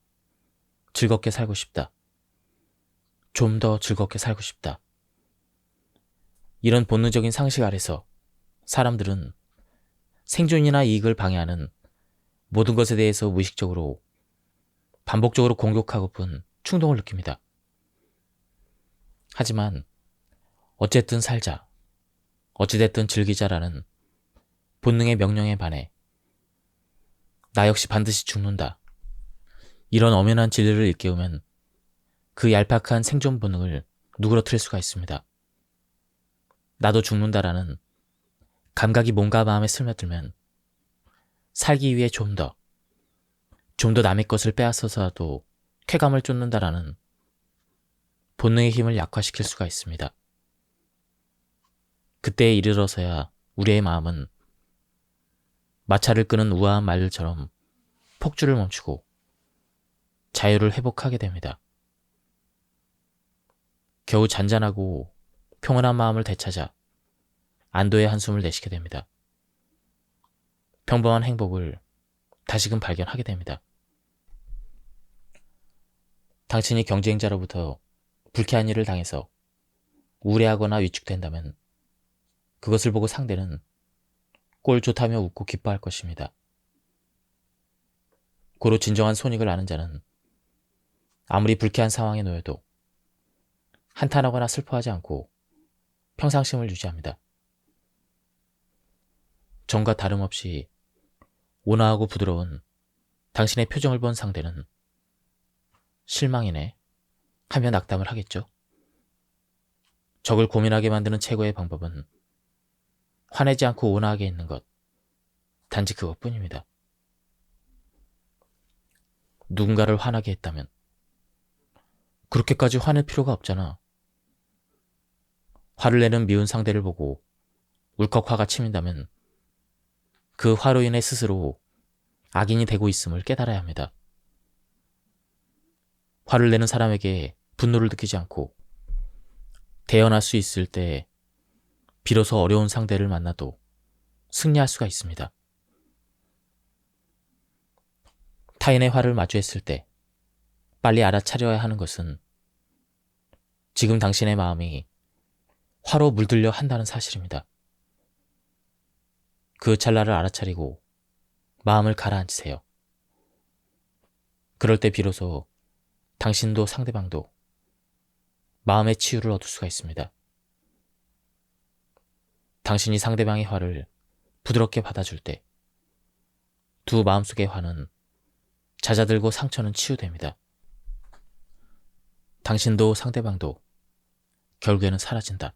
즐겁게 살고 싶다. 좀 더 즐겁게 살고 싶다. 이런 본능적인 상식 아래서 사람들은 생존이나 이익을 방해하는 모든 것에 대해서 무의식적으로 반복적으로 공격하고픈 충동을 느낍니다. 하지만 어쨌든 살자, 어찌됐든 즐기자라는 본능의 명령에 반해 나 역시 반드시 죽는다. 이런 엄연한 진리를 일깨우면 그 얄팍한 생존 본능을 누그러뜨릴 수가 있습니다. 나도 죽는다라는 감각이 몸과 마음에 스며들면 살기 위해 좀 더 남의 것을 빼앗아서라도 쾌감을 쫓는다라는 본능의 힘을 약화시킬 수가 있습니다. 그때에 이르러서야 우리의 마음은 마차를 끄는 우아한 말들처럼 폭주를 멈추고 자유를 회복하게 됩니다. 겨우 잔잔하고 평온한 마음을 되찾아 안도의 한숨을 내쉬게 됩니다. 평범한 행복을 다시금 발견하게 됩니다. 당신이 경쟁자로부터 불쾌한 일을 당해서 우울해하거나 위축된다면 그것을 보고 상대는 꼴 좋다며 웃고 기뻐할 것입니다. 고로 진정한 손익을 아는 자는 아무리 불쾌한 상황에 놓여도 한탄하거나 슬퍼하지 않고 평상심을 유지합니다. 전과 다름없이 온화하고 부드러운 당신의 표정을 본 상대는 실망이네 하며 낙담을 하겠죠. 적을 고민하게 만드는 최고의 방법은 화내지 않고 온화하게 있는 것, 단지 그것뿐입니다. 누군가를 화나게 했다면 그렇게까지 화낼 필요가 없잖아. 화를 내는 미운 상대를 보고 울컥 화가 치민다면 그 화로 인해 스스로 악인이 되고 있음을 깨달아야 합니다. 화를 내는 사람에게 분노를 느끼지 않고 대연할 수 있을 때 비로소 어려운 상대를 만나도 승리할 수가 있습니다. 타인의 화를 마주했을 때 빨리 알아차려야 하는 것은 지금 당신의 마음이 화로 물들려 한다는 사실입니다. 그 찰나를 알아차리고 마음을 가라앉히세요. 그럴 때 비로소 당신도 상대방도 마음의 치유를 얻을 수가 있습니다. 당신이 상대방의 화를 부드럽게 받아줄 때 두 마음속의 화는 잦아들고 상처는 치유됩니다. 당신도 상대방도 결국에는 사라진다.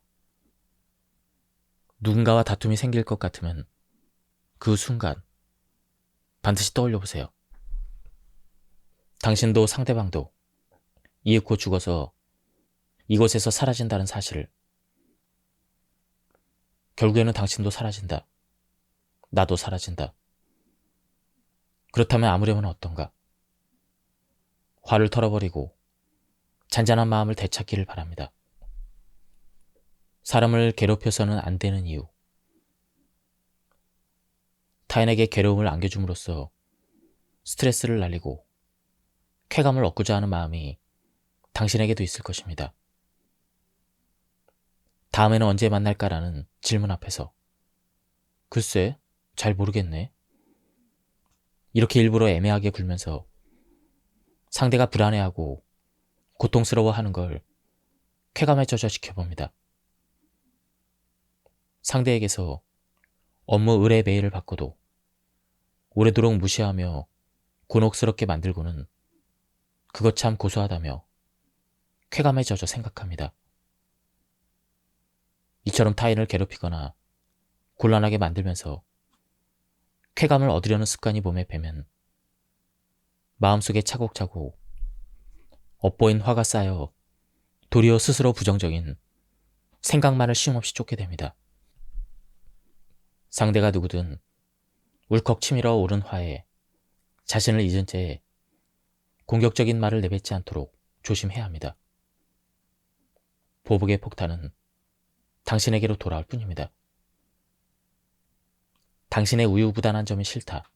누군가와 다툼이 생길 것 같으면 그 순간 반드시 떠올려 보세요. 당신도 상대방도 이윽고 죽어서 이곳에서 사라진다는 사실을. 결국에는 당신도 사라진다. 나도 사라진다. 그렇다면 아무려면 어떤가? 화를 털어버리고 잔잔한 마음을 되찾기를 바랍니다. 사람을 괴롭혀서는 안 되는 이유. 타인에게 괴로움을 안겨줌으로써 스트레스를 날리고 쾌감을 얻고자 하는 마음이 당신에게도 있을 것입니다. 다음에는 언제 만날까라는 질문 앞에서 글쎄, 잘 모르겠네. 이렇게 일부러 애매하게 굴면서 상대가 불안해하고 고통스러워하는 걸 쾌감에 젖어 지켜봅니다. 상대에게서 업무 의뢰 메일을 받고도 오래도록 무시하며 곤혹스럽게 만들고는 그것 참 고소하다며 쾌감에 젖어 생각합니다. 이처럼 타인을 괴롭히거나 곤란하게 만들면서 쾌감을 얻으려는 습관이 몸에 배면 마음속에 차곡차곡 엇보인 화가 쌓여 도리어 스스로 부정적인 생각만을 쉼없이 쫓게 됩니다. 상대가 누구든 울컥 치밀어 오른 화에 자신을 잊은 채 공격적인 말을 내뱉지 않도록 조심해야 합니다. 보복의 폭탄은 당신에게로 돌아올 뿐입니다. 당신의 우유부단한 점이 싫다.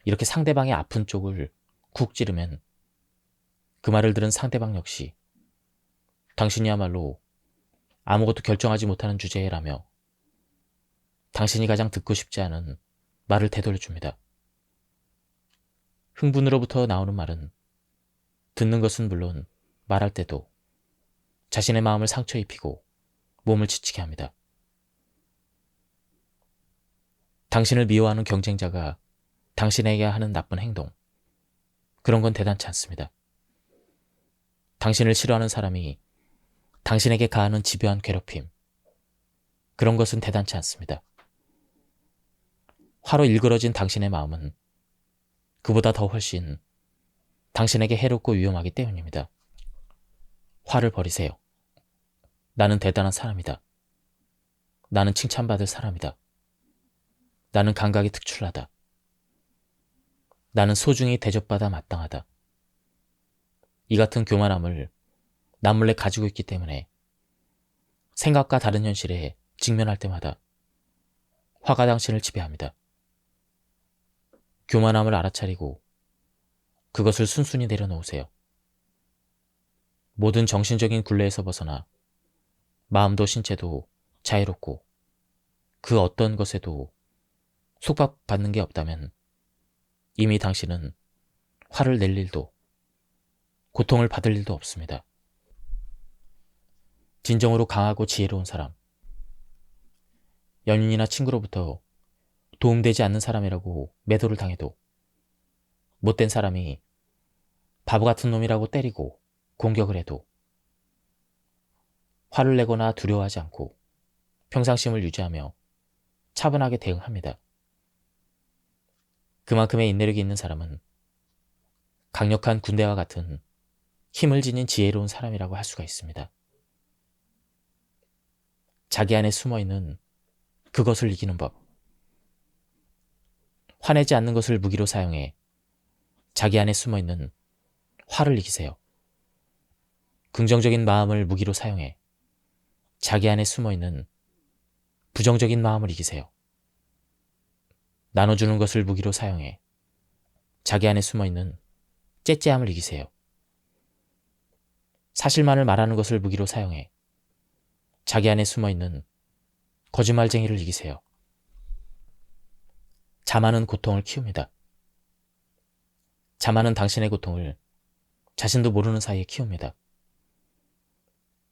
이렇게 상대방의 아픈 쪽을 쿡 찌르면 그 말을 들은 상대방 역시 당신이야말로 아무것도 결정하지 못하는 주제라며 당신이 가장 듣고 싶지 않은 말을 되돌려줍니다. 흥분으로부터 나오는 말은 듣는 것은 물론 말할 때도 자신의 마음을 상처 입히고 몸을 지치게 합니다. 당신을 미워하는 경쟁자가 당신에게 하는 나쁜 행동, 그런 건 대단치 않습니다. 당신을 싫어하는 사람이 당신에게 가하는 집요한 괴롭힘, 그런 것은 대단치 않습니다. 화로 일그러진 당신의 마음은 그보다 더 훨씬 당신에게 해롭고 위험하기 때문입니다. 화를 버리세요. 나는 대단한 사람이다. 나는 칭찬받을 사람이다. 나는 감각이 특출나다. 나는 소중히 대접받아 마땅하다. 이 같은 교만함을 남몰래 가지고 있기 때문에 생각과 다른 현실에 직면할 때마다 화가 당신을 지배합니다. 교만함을 알아차리고 그것을 순순히 내려놓으세요. 모든 정신적인 굴레에서 벗어나 마음도 신체도 자유롭고 그 어떤 것에도 속박받는 게 없다면 이미 당신은 화를 낼 일도 고통을 받을 일도 없습니다. 진정으로 강하고 지혜로운 사람, 연인이나 친구로부터 도움되지 않는 사람이라고 매도를 당해도 못된 사람이 바보 같은 놈이라고 때리고 공격을 해도 화를 내거나 두려워하지 않고 평상심을 유지하며 차분하게 대응합니다. 그만큼의 인내력이 있는 사람은 강력한 군대와 같은 힘을 지닌 지혜로운 사람이라고 할 수가 있습니다. 자기 안에 숨어있는 그것을 이기는 법. 화내지 않는 것을 무기로 사용해 자기 안에 숨어있는 화를 이기세요. 긍정적인 마음을 무기로 사용해 자기 안에 숨어있는 부정적인 마음을 이기세요. 나눠주는 것을 무기로 사용해 자기 안에 숨어있는 째째함을 이기세요. 사실만을 말하는 것을 무기로 사용해 자기 안에 숨어있는 거짓말쟁이를 이기세요. 자만은 고통을 키웁니다. 자만은 당신의 고통을 자신도 모르는 사이에 키웁니다.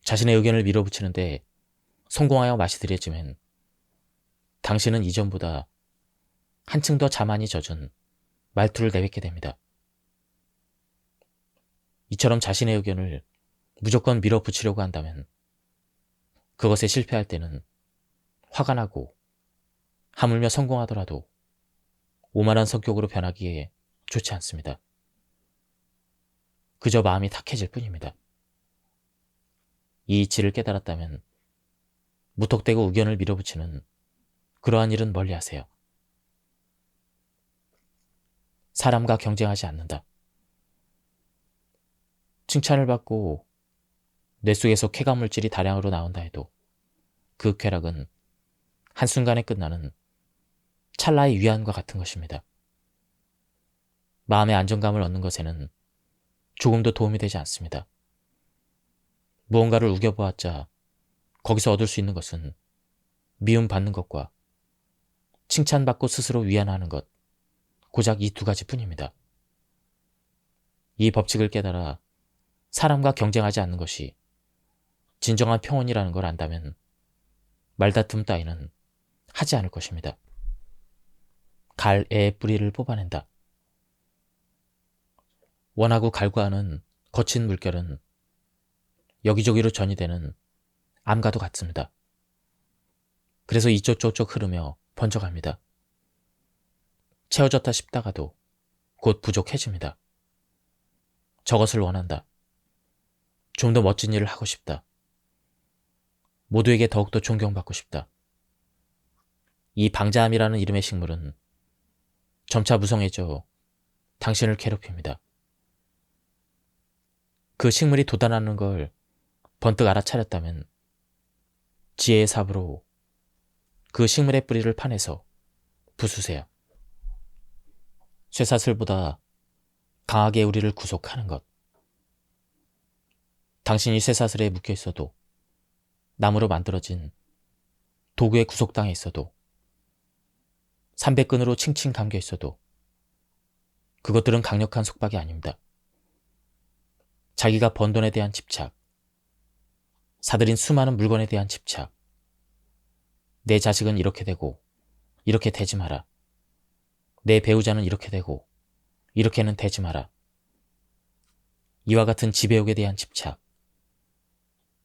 자신의 의견을 밀어붙이는데 성공하여 맛이 들여지면 당신은 이전보다 한층 더 자만이 젖은 말투를 내뱉게 됩니다. 이처럼 자신의 의견을 무조건 밀어붙이려고 한다면 그것에 실패할 때는 화가 나고 하물며 성공하더라도 오만한 성격으로 변하기에 좋지 않습니다. 그저 마음이 탁해질 뿐입니다. 이 이치를 깨달았다면 무턱대고 의견을 밀어붙이는 그러한 일은 멀리하세요. 사람과 경쟁하지 않는다. 칭찬을 받고 뇌 속에서 쾌감물질이 다량으로 나온다 해도 그 쾌락은 한순간에 끝나는 찰나의 위안과 같은 것입니다. 마음의 안정감을 얻는 것에는 조금도 도움이 되지 않습니다. 무언가를 우겨보았자 거기서 얻을 수 있는 것은 미움받는 것과 칭찬받고 스스로 위안하는 것, 고작 이 두 가지 뿐입니다. 이 법칙을 깨달아 사람과 경쟁하지 않는 것이 진정한 평온이라는 걸 안다면 말다툼 따위는 하지 않을 것입니다. 갈애의 뿌리를 뽑아낸다. 원하고 갈구하는 거친 물결은 여기저기로 전이되는 암과도 같습니다. 그래서 이쪽 저쪽 흐르며 번져갑니다. 채워졌다 싶다가도 곧 부족해집니다. 저것을 원한다. 좀 더 멋진 일을 하고 싶다. 모두에게 더욱더 존경받고 싶다. 이 방자함이라는 이름의 식물은 점차 무성해져 당신을 괴롭힙니다. 그 식물이 도단하는 걸 번뜩 알아차렸다면 지혜의 삽으로 그 식물의 뿌리를 파내서 부수세요. 쇠사슬보다 강하게 우리를 구속하는 것. 당신이 쇠사슬에 묶여 있어도 나무로 만들어진 도구에 구속당해 있어도 삼백끈으로 칭칭 감겨 있어도 그것들은 강력한 속박이 아닙니다. 자기가 번 돈에 대한 집착, 사들인 수많은 물건에 대한 집착, 내 자식은 이렇게 되고 이렇게 되지 마라. 내 배우자는 이렇게 되고 이렇게는 되지 마라. 이와 같은 지배욕에 대한 집착.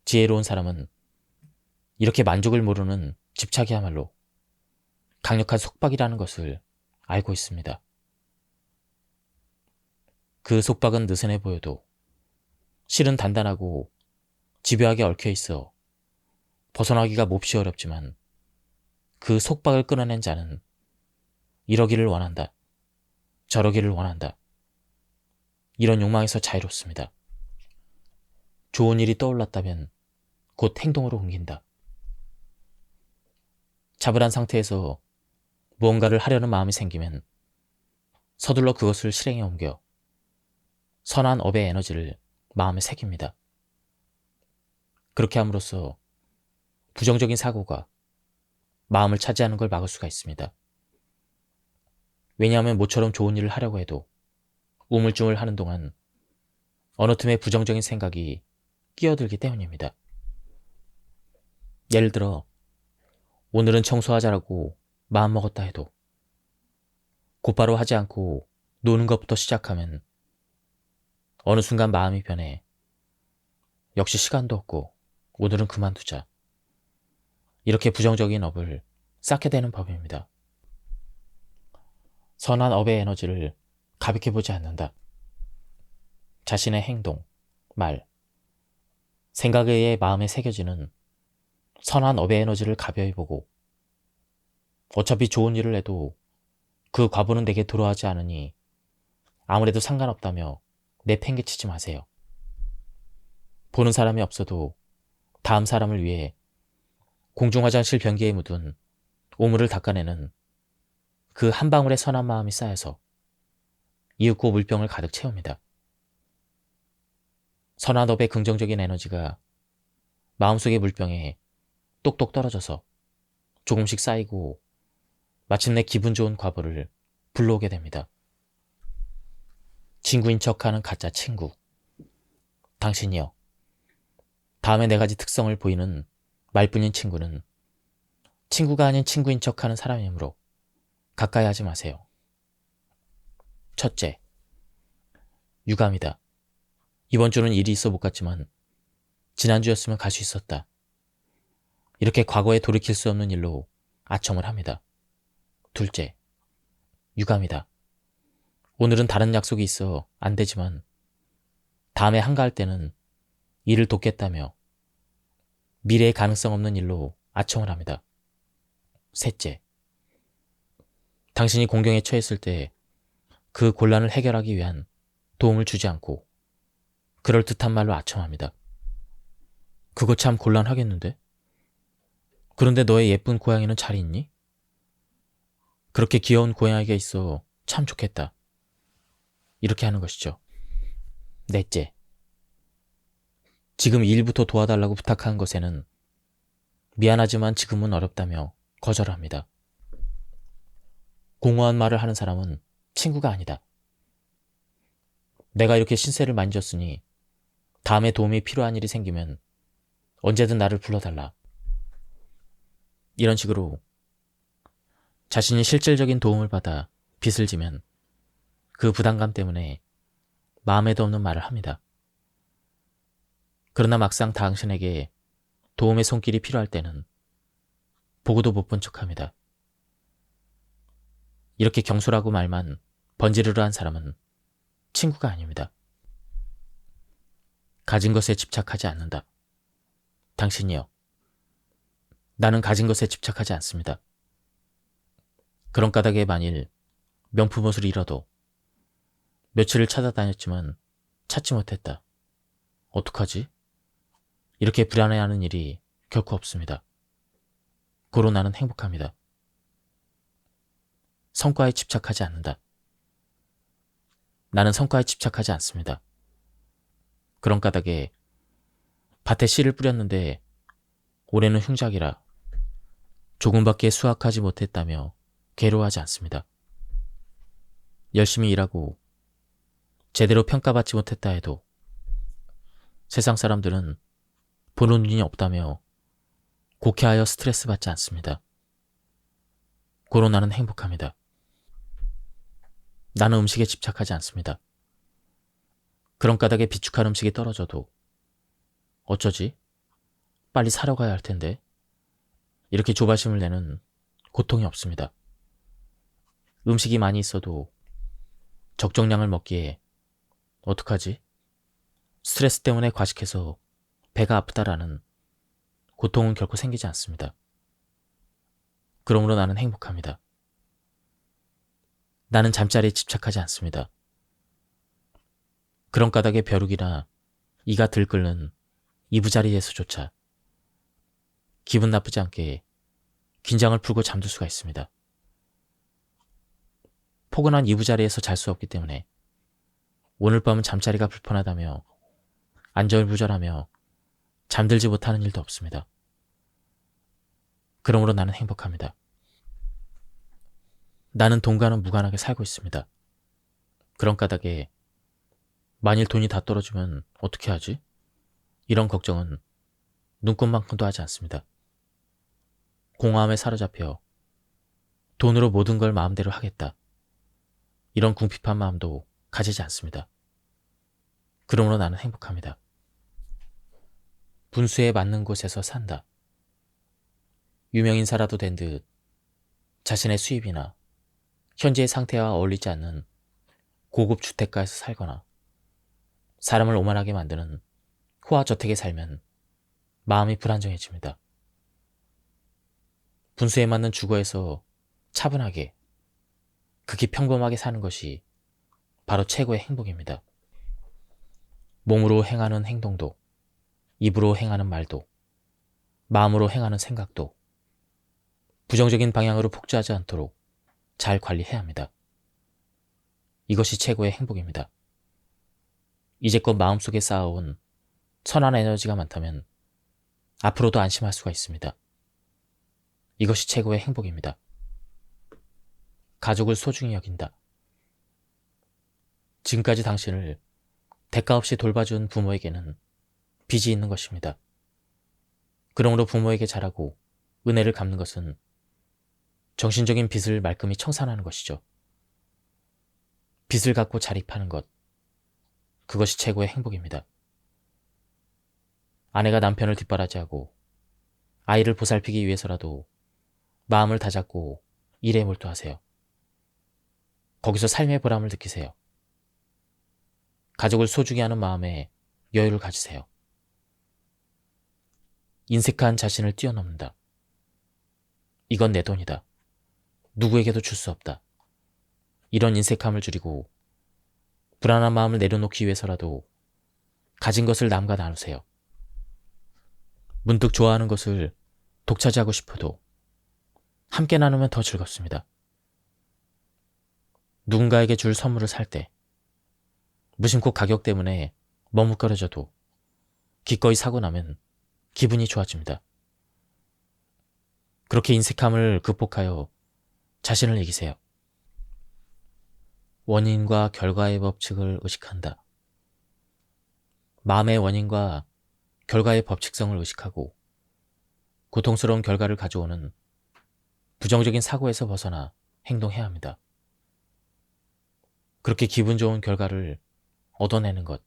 지혜로운 사람은 이렇게 만족을 모르는 집착이야말로 강력한 속박이라는 것을 알고 있습니다. 그 속박은 느슨해 보여도 실은 단단하고 집요하게 얽혀 있어 벗어나기가 몹시 어렵지만 그 속박을 끊어낸 자는 이러기를 원한다. 저러기를 원한다. 이런 욕망에서 자유롭습니다. 좋은 일이 떠올랐다면 곧 행동으로 옮긴다. 자불한 상태에서 무언가를 하려는 마음이 생기면 서둘러 그것을 실행에 옮겨 선한 업의 에너지를 마음에 새깁니다. 그렇게 함으로써 부정적인 사고가 마음을 차지하는 걸 막을 수가 있습니다. 왜냐하면 모처럼 좋은 일을 하려고 해도 우물쭈물 하는 동안 어느 틈에 부정적인 생각이 끼어들기 때문입니다. 예를 들어 오늘은 청소하자라고 마음먹었다 해도 곧바로 하지 않고 노는 것부터 시작하면 어느 순간 마음이 변해 역시 시간도 없고 오늘은 그만두자. 이렇게 부정적인 업을 쌓게 되는 법입니다. 선한 업의 에너지를 가볍게 보지 않는다. 자신의 행동, 말, 생각에 의해 마음에 새겨지는 선한 업의 에너지를 가벼이 보고 어차피 좋은 일을 해도 그 과보는 내게 돌아오지 않으니 아무래도 상관없다며 내팽개치지 마세요. 보는 사람이 없어도 다음 사람을 위해 공중화장실 변기에 묻은 오물을 닦아내는 그 한 방울의 선한 마음이 쌓여서 이윽고 물병을 가득 채웁니다. 선한 업의 긍정적인 에너지가 마음속의 물병에 똑똑 떨어져서 조금씩 쌓이고 마침내 기분 좋은 과보를 불러오게 됩니다. 친구인 척하는 가짜 친구. 당신이요. 다음에 4가지 특성을 보이는 말뿐인 친구는 친구가 아닌 친구인 척하는 사람이므로 가까이 하지 마세요. 첫째, 유감이다. 이번 주는 일이 있어 못 갔지만 지난주였으면 갈 수 있었다. 이렇게 과거에 돌이킬 수 없는 일로 아첨을 합니다. 둘째, 유감이다. 오늘은 다른 약속이 있어 안 되지만 다음에 한가할 때는 일을 돕겠다며 미래의 가능성 없는 일로 아첨을 합니다. 셋째, 당신이 공경에 처했을 때 그 곤란을 해결하기 위한 도움을 주지 않고 그럴듯한 말로 아첨합니다. 그거 참 곤란하겠는데? 그런데 너의 예쁜 고양이는 잘 있니? 그렇게 귀여운 고양이가 있어 참 좋겠다. 이렇게 하는 것이죠. 넷째, 지금 일부터 도와달라고 부탁한 것에는 미안하지만 지금은 어렵다며 거절합니다. 공허한 말을 하는 사람은 친구가 아니다. 내가 이렇게 신세를 많이 졌으니 다음에 도움이 필요한 일이 생기면 언제든 나를 불러달라. 이런 식으로 자신이 실질적인 도움을 받아 빚을 지면 그 부담감 때문에 마음에도 없는 말을 합니다. 그러나 막상 당신에게 도움의 손길이 필요할 때는 보고도 못 본 척합니다. 이렇게 경솔하고 말만 번지르르한 사람은 친구가 아닙니다. 가진 것에 집착하지 않는다. 당신이요. 나는 가진 것에 집착하지 않습니다. 그런 까닭에 만일 명품 옷을 잃어도 며칠을 찾아다녔지만 찾지 못했다. 어떡하지? 이렇게 불안해하는 일이 결코 없습니다. 고로 나는 행복합니다. 성과에 집착하지 않는다. 나는 성과에 집착하지 않습니다. 그런 까닭에 밭에 씨를 뿌렸는데 올해는 흉작이라 조금밖에 수확하지 못했다며 괴로워하지 않습니다. 열심히 일하고 제대로 평가받지 못했다 해도 세상 사람들은 보는 눈이 없다며 곡해하여 스트레스 받지 않습니다. 고로 나는 행복합니다. 나는 음식에 집착하지 않습니다. 그런 까닭에 비축한 음식이 떨어져도 어쩌지? 빨리 사러 가야 할 텐데. 이렇게 조바심을 내는 고통이 없습니다. 음식이 많이 있어도 적정량을 먹기에 어떡하지? 스트레스 때문에 과식해서 배가 아프다라는 고통은 결코 생기지 않습니다. 그러므로 나는 행복합니다. 나는 잠자리에 집착하지 않습니다. 그런 까닭에 벼룩이나 이가 들끓는 이부자리에서조차 기분 나쁘지 않게 긴장을 풀고 잠들 수가 있습니다. 포근한 이부자리에서 잘 수 없기 때문에 오늘 밤은 잠자리가 불편하다며 안절부절하며 잠들지 못하는 일도 없습니다. 그러므로 나는 행복합니다. 나는 돈과는 무관하게 살고 있습니다. 그런 까닭에 만일 돈이 다 떨어지면 어떻게 하지? 이런 걱정은 눈꼽만큼도 하지 않습니다. 공허함에 사로잡혀 돈으로 모든 걸 마음대로 하겠다. 이런 궁핍한 마음도 가지지 않습니다. 그러므로 나는 행복합니다. 분수에 맞는 곳에서 산다. 유명인사라도 된 듯 자신의 수입이나 현재의 상태와 어울리지 않는 고급 주택가에서 살거나 사람을 오만하게 만드는 호화저택에 살면 마음이 불안정해집니다. 분수에 맞는 주거에서 차분하게, 극히 평범하게 사는 것이 바로 최고의 행복입니다. 몸으로 행하는 행동도, 입으로 행하는 말도, 마음으로 행하는 생각도 부정적인 방향으로 폭주하지 않도록 잘 관리해야 합니다. 이것이 최고의 행복입니다. 이제껏 마음속에 쌓아온 선한 에너지가 많다면 앞으로도 안심할 수가 있습니다. 이것이 최고의 행복입니다. 가족을 소중히 여긴다. 지금까지 당신을 대가 없이 돌봐준 부모에게는 빚이 있는 것입니다. 그러므로 부모에게 잘하고 은혜를 갚는 것은 정신적인 빚을 말끔히 청산하는 것이죠. 빚을 갚고 자립하는 것, 그것이 최고의 행복입니다. 아내가 남편을 뒷바라지하고 아이를 보살피기 위해서라도 마음을 다잡고 일에 몰두하세요. 거기서 삶의 보람을 느끼세요. 가족을 소중히 하는 마음에 여유를 가지세요. 인색한 자신을 뛰어넘는다. 이건 내 돈이다. 누구에게도 줄 수 없다. 이런 인색함을 줄이고 불안한 마음을 내려놓기 위해서라도 가진 것을 남과 나누세요. 문득 좋아하는 것을 독차지하고 싶어도 함께 나누면 더 즐겁습니다. 누군가에게 줄 선물을 살 때 무심코 가격 때문에 머뭇거려져도 기꺼이 사고 나면 기분이 좋아집니다. 그렇게 인색함을 극복하여 자신을 이기세요. 원인과 결과의 법칙을 의식한다. 마음의 원인과 결과의 법칙성을 의식하고 고통스러운 결과를 가져오는 부정적인 사고에서 벗어나 행동해야 합니다. 그렇게 기분 좋은 결과를 얻어내는 것,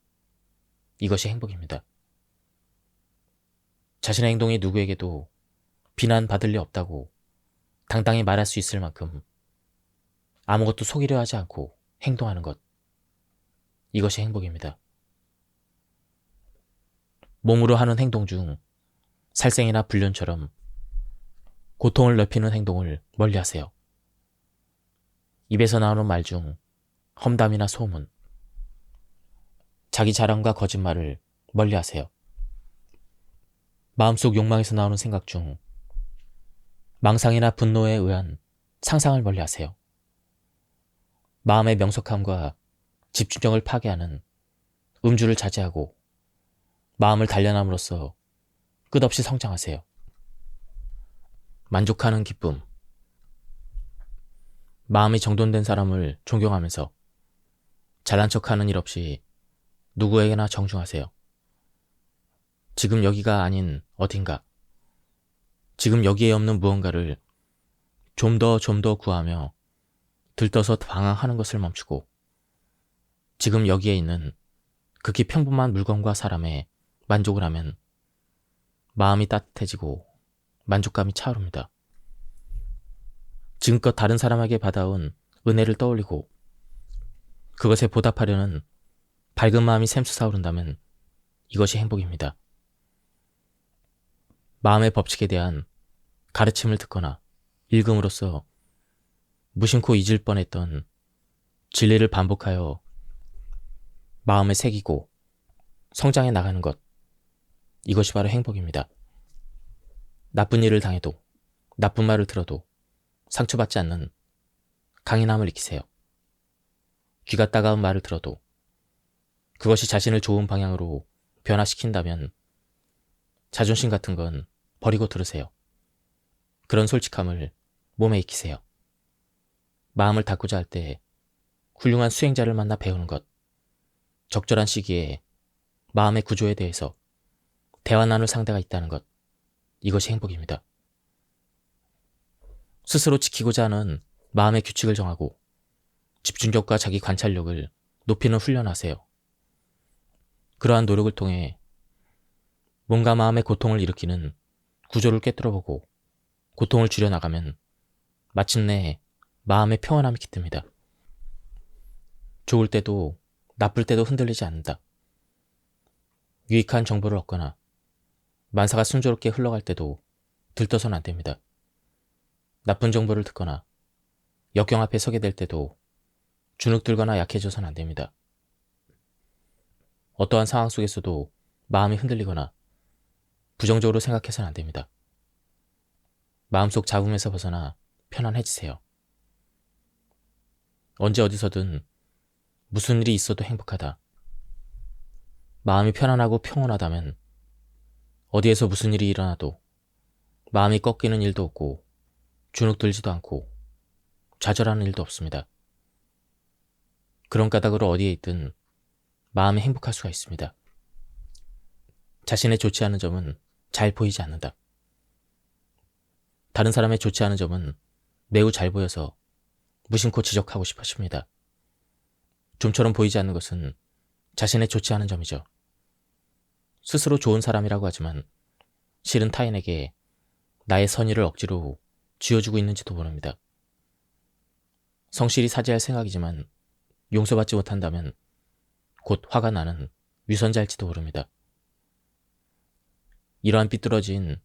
이것이 행복입니다. 자신의 행동이 누구에게도 비난받을 리 없다고 당당히 말할 수 있을 만큼 아무것도 속이려 하지 않고 행동하는 것, 이것이 행복입니다. 몸으로 하는 행동 중 살생이나 불륜처럼 고통을 넓히는 행동을 멀리하세요. 입에서 나오는 말 중 험담이나 소문, 자기 자랑과 거짓말을 멀리하세요. 마음속 욕망에서 나오는 생각 중 망상이나 분노에 의한 상상을 멀리하세요. 마음의 명석함과 집중력을 파괴하는 음주를 자제하고 마음을 단련함으로써 끝없이 성장하세요. 만족하는 기쁨. 마음이 정돈된 사람을 존경하면서 잘난 척하는 일 없이 누구에게나 정중하세요. 지금 여기가 아닌 어딘가, 지금 여기에 없는 무언가를 좀 더 구하며 들떠서 방황하는 것을 멈추고 지금 여기에 있는 극히 평범한 물건과 사람에 만족을 하면 마음이 따뜻해지고 만족감이 차오릅니다. 지금껏 다른 사람에게 받아온 은혜를 떠올리고 그것에 보답하려는 밝은 마음이 샘솟아오른다면 이것이 행복입니다. 마음의 법칙에 대한 가르침을 듣거나 읽음으로써 무심코 잊을 뻔했던 진리를 반복하여 마음에 새기고 성장해 나가는 것, 이것이 바로 행복입니다. 나쁜 일을 당해도 나쁜 말을 들어도 상처받지 않는 강인함을 익히세요. 귀가 따가운 말을 들어도 그것이 자신을 좋은 방향으로 변화시킨다면 자존심 같은 건 버리고 들으세요. 그런 솔직함을 몸에 익히세요. 마음을 닫고자 할 때 훌륭한 수행자를 만나 배우는 것, 적절한 시기에 마음의 구조에 대해서 대화 나눌 상대가 있다는 것, 이것이 행복입니다. 스스로 지키고자 하는 마음의 규칙을 정하고 집중력과 자기 관찰력을 높이는 훈련하세요. 그러한 노력을 통해 몸과 마음의 고통을 일으키는 구조를 꿰뚫어보고 고통을 줄여나가면 마침내 마음의 평안함이 깃듭니다. 좋을 때도 나쁠 때도 흔들리지 않는다. 유익한 정보를 얻거나 만사가 순조롭게 흘러갈 때도 들떠선 안 됩니다. 나쁜 정보를 듣거나 역경 앞에 서게 될 때도 주눅들거나 약해져선 안 됩니다. 어떠한 상황 속에서도 마음이 흔들리거나 부정적으로 생각해서는 안 됩니다. 마음속 잡음에서 벗어나 편안해지세요. 언제 어디서든 무슨 일이 있어도 행복하다. 마음이 편안하고 평온하다면 어디에서 무슨 일이 일어나도 마음이 꺾이는 일도 없고 주눅들지도 않고 좌절하는 일도 없습니다. 그런 까닭으로 어디에 있든 마음이 행복할 수가 있습니다. 자신의 좋지 않은 점은 잘 보이지 않는다. 다른 사람의 좋지 않은 점은 매우 잘 보여서 무심코 지적하고 싶어집니다. 좀처럼 보이지 않는 것은 자신의 좋지 않은 점이죠. 스스로 좋은 사람이라고 하지만 실은 타인에게 나의 선의를 억지로 쥐어주고 있는지도 모릅니다. 성실히 사죄할 생각이지만 용서받지 못한다면 곧 화가 나는 위선자일지도 모릅니다. 이러한 삐뚤어진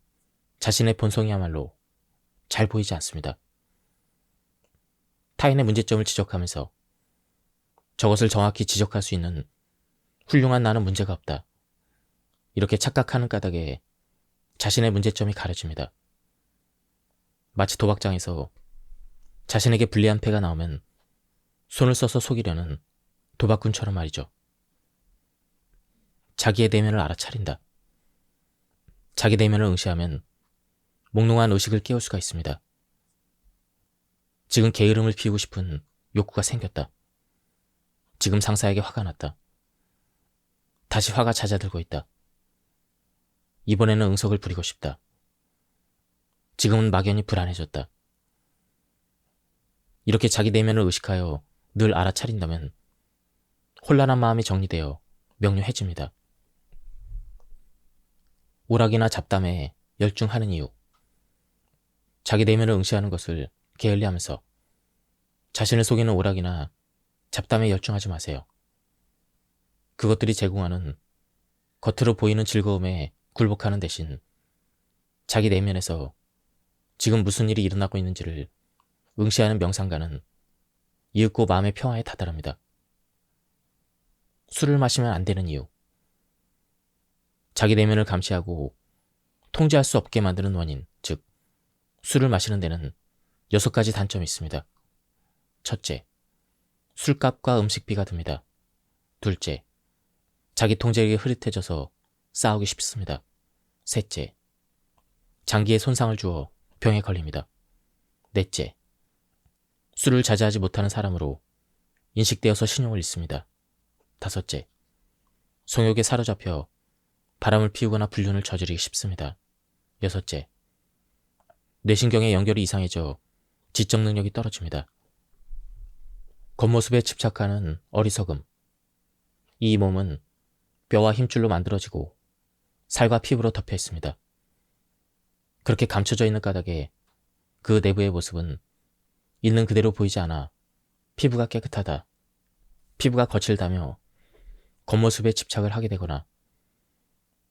자신의 본성이야말로 잘 보이지 않습니다. 타인의 문제점을 지적하면서 저것을 정확히 지적할 수 있는 훌륭한 나는 문제가 없다. 이렇게 착각하는 까닭에 자신의 문제점이 가려집니다. 마치 도박장에서 자신에게 불리한 패가 나오면 손을 써서 속이려는 도박꾼처럼 말이죠. 자기의 내면을 알아차린다. 자기 내면을 응시하면 몽롱한 의식을 깨울 수가 있습니다. 지금 게으름을 피우고 싶은 욕구가 생겼다. 지금 상사에게 화가 났다. 다시 화가 잦아들고 있다. 이번에는 응석을 부리고 싶다. 지금은 막연히 불안해졌다. 이렇게 자기 내면을 의식하여 늘 알아차린다면 혼란한 마음이 정리되어 명료해집니다. 오락이나 잡담에 열중하는 이유. 자기 내면을 응시하는 것을 게을리하면서 자신을 속이는 오락이나 잡담에 열중하지 마세요. 그것들이 제공하는 겉으로 보이는 즐거움에 굴복하는 대신 자기 내면에서 지금 무슨 일이 일어나고 있는지를 응시하는 명상가는 이윽고 마음의 평화에 다다릅니다. 술을 마시면 안 되는 이유. 자기 내면을 감시하고 통제할 수 없게 만드는 원인, 즉 술을 마시는 데는 6가지 단점이 있습니다. 첫째, 술값과 음식비가 듭니다. 둘째, 자기 통제력이 흐릿해져서 싸우기 쉽습니다. 셋째, 장기에 손상을 주어 병에 걸립니다. 넷째, 술을 자제하지 못하는 사람으로 인식되어서 신용을 잃습니다. 다섯째, 성욕에 사로잡혀 바람을 피우거나 불륜을 저지르기 쉽습니다. 여섯째, 뇌신경의 연결이 이상해져 지적 능력이 떨어집니다. 겉모습에 집착하는 어리석음. 이 몸은 뼈와 힘줄로 만들어지고 살과 피부로 덮여 있습니다. 그렇게 감춰져 있는 까닭에 그 내부의 모습은 있는 그대로 보이지 않아 피부가 깨끗하다, 피부가 거칠다며 겉모습에 집착을 하게 되거나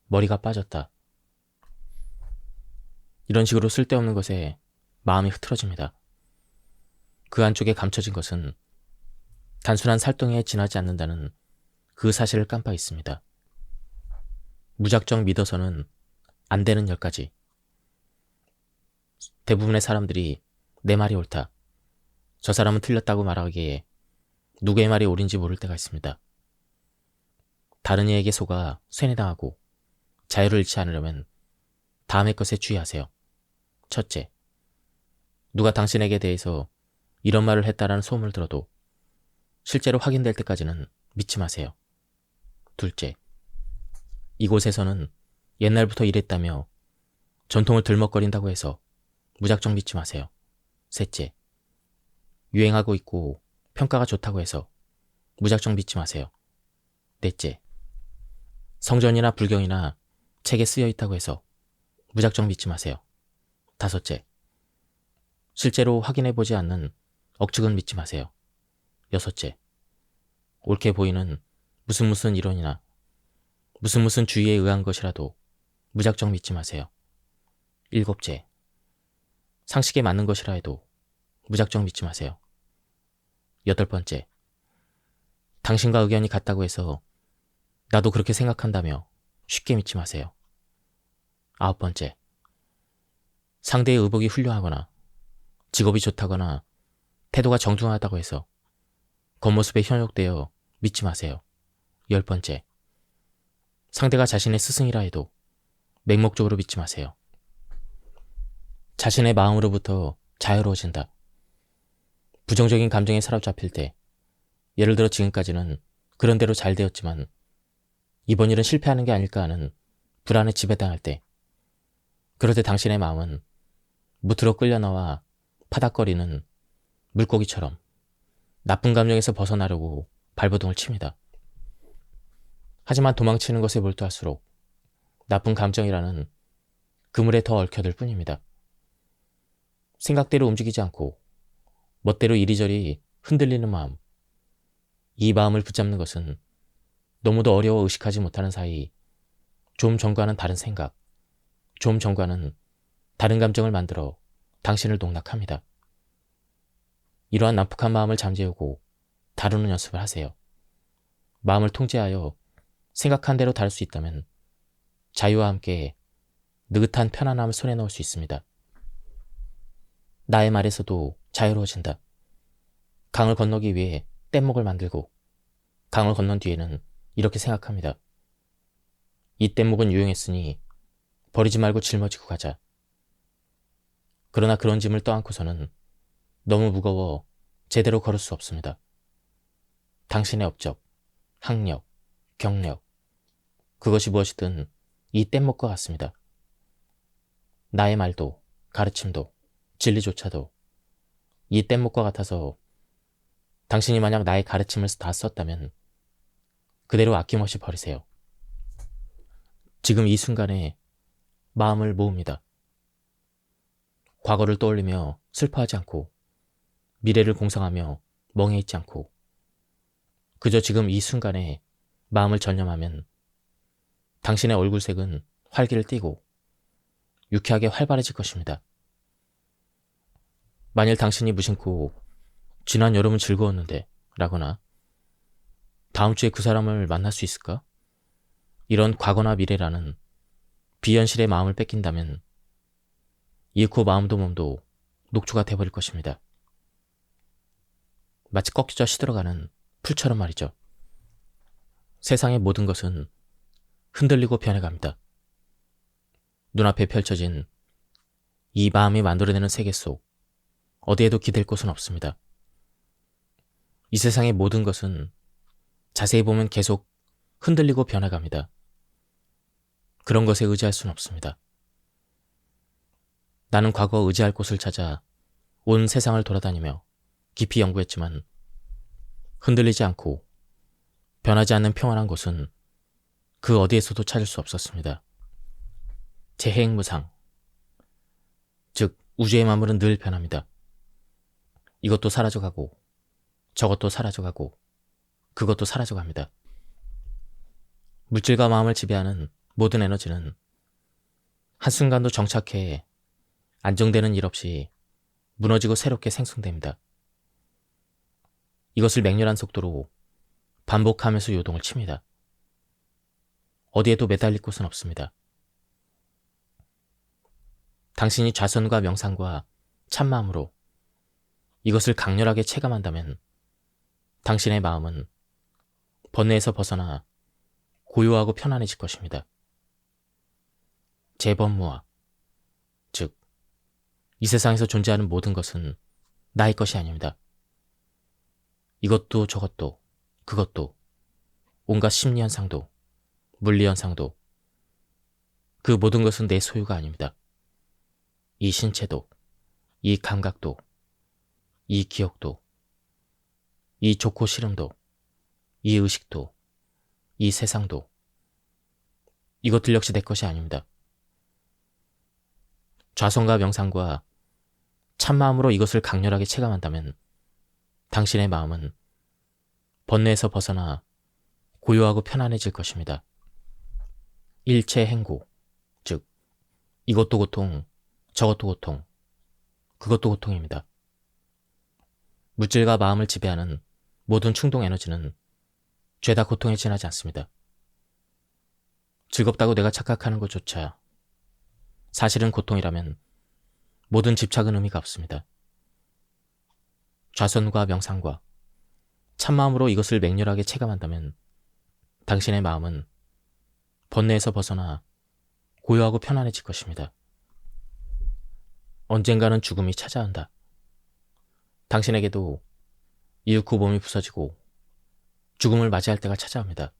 머리가 빠졌다. 이런 식으로 쓸데없는 것에 마음이 흐트러집니다. 그 안쪽에 감춰진 것은 단순한 살덩이에 지나지 않는다는 그 사실을 깜빡 있습니다. 무작정 믿어서는 안 되는 10가지. 대부분의 사람들이 내 말이 옳다, 저 사람은 틀렸다고 말하기에 누구의 말이 옳은지 모를 때가 있습니다. 다른 이에게 속아 쇠뇌당하고 자유를 잃지 않으려면 다음의 것에 주의하세요. 첫째, 누가 당신에게 대해서 이런 말을 했다라는 소문을 들어도 실제로 확인될 때까지는 믿지 마세요. 둘째, 이곳에서는 옛날부터 이랬다며 전통을 들먹거린다고 해서 무작정 믿지 마세요. 셋째, 유행하고 있고 평가가 좋다고 해서 무작정 믿지 마세요. 넷째, 성전이나 불경이나 책에 쓰여 있다고 해서 무작정 믿지 마세요. 다섯째, 실제로 확인해보지 않는 억측은 믿지 마세요. 여섯째, 옳게 보이는 무슨 이론이나 무슨 주의에 의한 것이라도 무작정 믿지 마세요. 7째, 상식에 맞는 것이라 해도 무작정 믿지 마세요. 8번째, 당신과 의견이 같다고 해서 나도 그렇게 생각한다며 쉽게 믿지 마세요. 9번째, 상대의 의복이 훌륭하거나 직업이 좋다거나 태도가 정중하다고 해서 겉모습에 현혹되어 믿지 마세요. 10번째, 상대가 자신의 스승이라 해도 맹목적으로 믿지 마세요. 자신의 마음으로부터 자유로워진다. 부정적인 감정에 사로잡힐 때, 예를 들어 지금까지는 그런 대로 잘 되었지만 이번 일은 실패하는 게 아닐까 하는 불안에 지배당할 때, 그럴 때 당신의 마음은 무트로 끌려나와 파닥거리는 물고기처럼 나쁜 감정에서 벗어나려고 발버둥을 칩니다. 하지만 도망치는 것에 몰두할수록 나쁜 감정이라는 그물에 더 얽혀들 뿐입니다. 생각대로 움직이지 않고 멋대로 이리저리 흔들리는 마음, 이 마음을 붙잡는 것은 너무도 어려워 의식하지 못하는 사이 좀 전과는 다른 생각, 좀 전과는 다른 감정을 만들어 당신을 농락합니다. 이러한 난폭한 마음을 잠재우고 다루는 연습을 하세요. 마음을 통제하여 생각한 대로 다룰 수 있다면 자유와 함께 느긋한 편안함을 손에 넣을 수 있습니다. 나의 말에서도 자유로워진다. 강을 건너기 위해 뗏목을 만들고 강을 건넌 뒤에는 이렇게 생각합니다. 이 뗏목은 유용했으니 버리지 말고 짊어지고 가자. 그러나 그런 짐을 떠안고서는 너무 무거워 제대로 걸을 수 없습니다. 당신의 업적, 학력, 경력, 그것이 무엇이든 이 뗏목과 같습니다. 나의 말도, 가르침도, 진리조차도 이 뗏목과 같아서 당신이 만약 나의 가르침을 다 썼다면 그대로 아낌없이 버리세요. 지금 이 순간에 마음을 모읍니다. 과거를 떠올리며 슬퍼하지 않고 미래를 공상하며 멍해 있지 않고 그저 지금 이 순간에 마음을 전념하면 당신의 얼굴색은 활기를 띠고 유쾌하게 활발해질 것입니다. 만일 당신이 무심코 지난 여름은 즐거웠는데 라거나 다음 주에 그 사람을 만날 수 있을까? 이런 과거나 미래라는 비현실의 마음을 뺏긴다면 잃고 마음도 몸도 녹초가 돼버릴 것입니다. 마치 꺾여져 시들어가는 풀처럼 말이죠. 세상의 모든 것은 흔들리고 변해갑니다. 눈앞에 펼쳐진 이 마음이 만들어내는 세계 속 어디에도 기댈 곳은 없습니다. 이 세상의 모든 것은 자세히 보면 계속 흔들리고 변해갑니다. 그런 것에 의지할 수는 없습니다. 나는 과거 의지할 곳을 찾아 온 세상을 돌아다니며 깊이 연구했지만 흔들리지 않고 변하지 않는 평안한 곳은 그 어디에서도 찾을 수 없었습니다. 재해행무상, 즉 우주의 만물은 늘 변합니다. 이것도 사라져가고 저것도 사라져가고 그것도 사라져갑니다. 물질과 마음을 지배하는 모든 에너지는 한순간도 정착해 안정되는 일 없이 무너지고 새롭게 생성됩니다. 이것을 맹렬한 속도로 반복하면서 요동을 칩니다. 어디에도 매달릴 곳은 없습니다. 당신이 좌선과 명상과 참마음으로 이것을 강렬하게 체감한다면 당신의 마음은 번뇌에서 벗어나 고요하고 편안해질 것입니다. 재범무화, 즉 이 세상에서 존재하는 모든 것은 나의 것이 아닙니다. 이것도 저것도 그것도 온갖 심리현상도 물리현상도 그 모든 것은 내 소유가 아닙니다. 이 신체도 이 감각도 이 기억도 이 좋고 싫음도 이 의식도 이 세상도 이것들 역시 내 것이 아닙니다. 좌선과 명상과 참마음으로 이것을 강렬하게 체감한다면 당신의 마음은 번뇌에서 벗어나 고요하고 편안해질 것입니다. 일체 행고, 즉 이것도 고통, 저것도 고통, 그것도 고통입니다. 물질과 마음을 지배하는 모든 충동 에너지는 죄다 고통에 지나지 않습니다. 즐겁다고 내가 착각하는 것조차 사실은 고통이라면 모든 집착은 의미가 없습니다. 좌선과 명상과 참마음으로 이것을 맹렬하게 체감한다면 당신의 마음은 번뇌에서 벗어나 고요하고 편안해질 것입니다. 언젠가는 죽음이 찾아온다. 당신에게도 이윽고 몸이 부서지고 죽음을 맞이할 때가 찾아옵니다.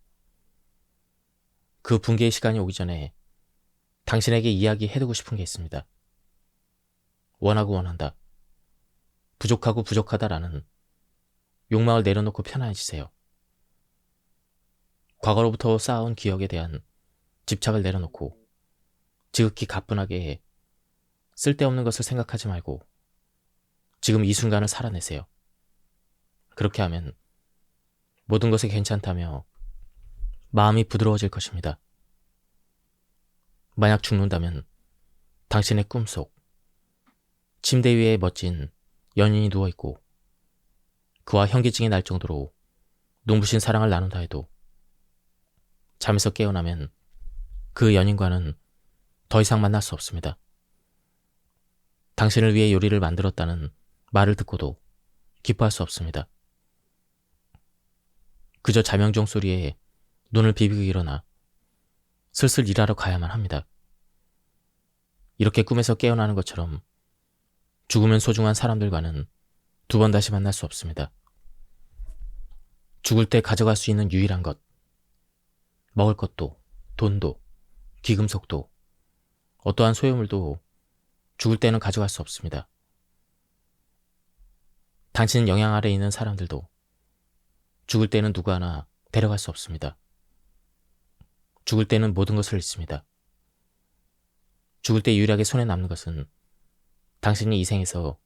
그 붕괴의 시간이 오기 전에 당신에게 이야기해두고 싶은 게 있습니다. 원하고 원한다. 부족하고 부족하다라는 욕망을 내려놓고 편안해지세요. 과거로부터 쌓아온 기억에 대한 집착을 내려놓고 지극히 가뿐하게 쓸데없는 것을 생각하지 말고 지금 이 순간을 살아내세요. 그렇게 하면 모든 것이 괜찮다며 마음이 부드러워질 것입니다. 만약 죽는다면 당신의 꿈속 침대 위에 멋진 연인이 누워있고 그와 현기증이 날 정도로 눈부신 사랑을 나눈다 해도 잠에서 깨어나면 그 연인과는 더 이상 만날 수 없습니다. 당신을 위해 요리를 만들었다는 말을 듣고도 기뻐할 수 없습니다. 그저 자명종 소리에 눈을 비비고 일어나 슬슬 일하러 가야만 합니다. 이렇게 꿈에서 깨어나는 것처럼 죽으면 소중한 사람들과는 두 번 다시 만날 수 없습니다. 죽을 때 가져갈 수 있는 유일한 것, 먹을 것도, 돈도, 귀금속도, 어떠한 소유물도 죽을 때는 가져갈 수 없습니다. 당신 영향 아래에 있는 사람들도 죽을 때는 누구 하나 데려갈 수 없습니다. 죽을 때는 모든 것을 잃습니다. 죽을 때 유일하게 손에 남는 것은 당신이 이 생에서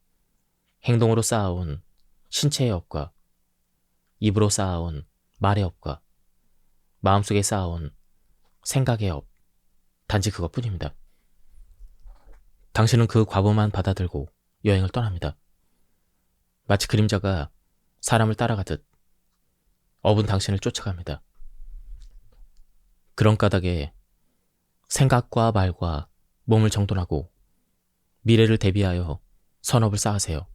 행동으로 쌓아온 신체의 업과 입으로 쌓아온 말의 업과 마음속에 쌓아온 생각의 업, 단지 그것뿐입니다. 당신은 그 과보만 받아들고 여행을 떠납니다. 마치 그림자가 사람을 따라가듯 업은 당신을 쫓아갑니다. 그런 까닭에 생각과 말과 몸을 정돈하고 미래를 대비하여 선업을 쌓으세요.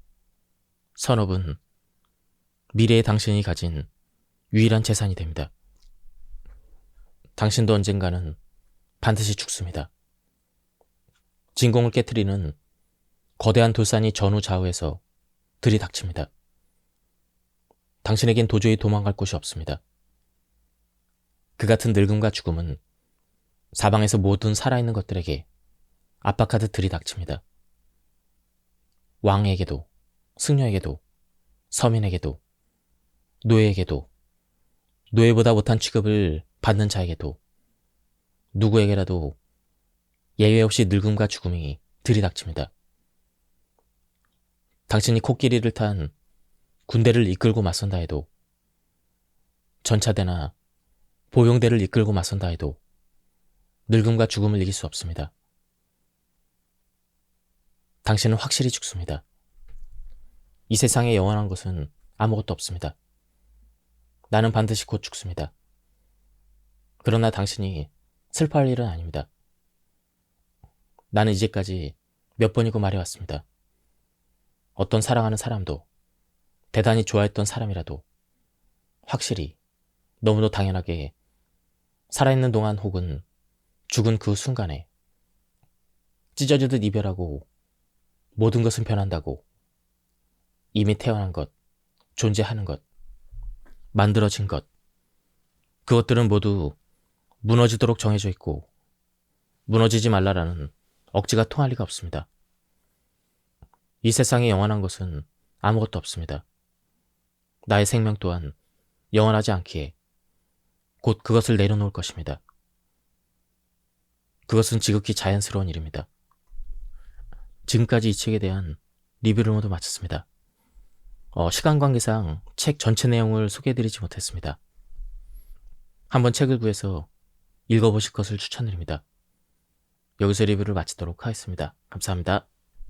선업은 미래의 당신이 가진 유일한 재산이 됩니다. 당신도 언젠가는 반드시 죽습니다. 진공을 깨트리는 거대한 돌산이 전후 좌우에서 들이닥칩니다. 당신에겐 도저히 도망갈 곳이 없습니다. 그 같은 늙음과 죽음은 사방에서 모든 살아있는 것들에게 압박하듯 들이닥칩니다. 왕에게도, 승려에게도, 서민에게도, 노예에게도, 노예보다 못한 취급을 받는 자에게도, 누구에게라도 예외 없이 늙음과 죽음이 들이닥칩니다. 당신이 코끼리를 탄 군대를 이끌고 맞선다 해도, 전차대나 보병대를 이끌고 맞선다 해도 늙음과 죽음을 이길 수 없습니다. 당신은 확실히 죽습니다. 이 세상에 영원한 것은 아무것도 없습니다. 나는 반드시 곧 죽습니다. 그러나 당신이 슬퍼할 일은 아닙니다. 나는 이제까지 몇 번이고 말해왔습니다. 어떤 사랑하는 사람도, 대단히 좋아했던 사람이라도 확실히 너무도 당연하게 살아있는 동안 혹은 죽은 그 순간에 찢어지듯 이별하고 모든 것은 변한다고, 이미 태어난 것, 존재하는 것, 만들어진 것, 그것들은 모두 무너지도록 정해져 있고 무너지지 말라라는 억지가 통할 리가 없습니다. 이 세상에 영원한 것은 아무것도 없습니다. 나의 생명 또한 영원하지 않기에 곧 그것을 내려놓을 것입니다. 그것은 지극히 자연스러운 일입니다. 지금까지 이 책에 대한 리뷰를 모두 마쳤습니다. 시간 관계상 책 전체 내용을 소개해드리지 못했습니다. 한번 책을 구해서 읽어보실 것을 추천드립니다. 여기서 리뷰를 마치도록 하겠습니다. 감사합니다.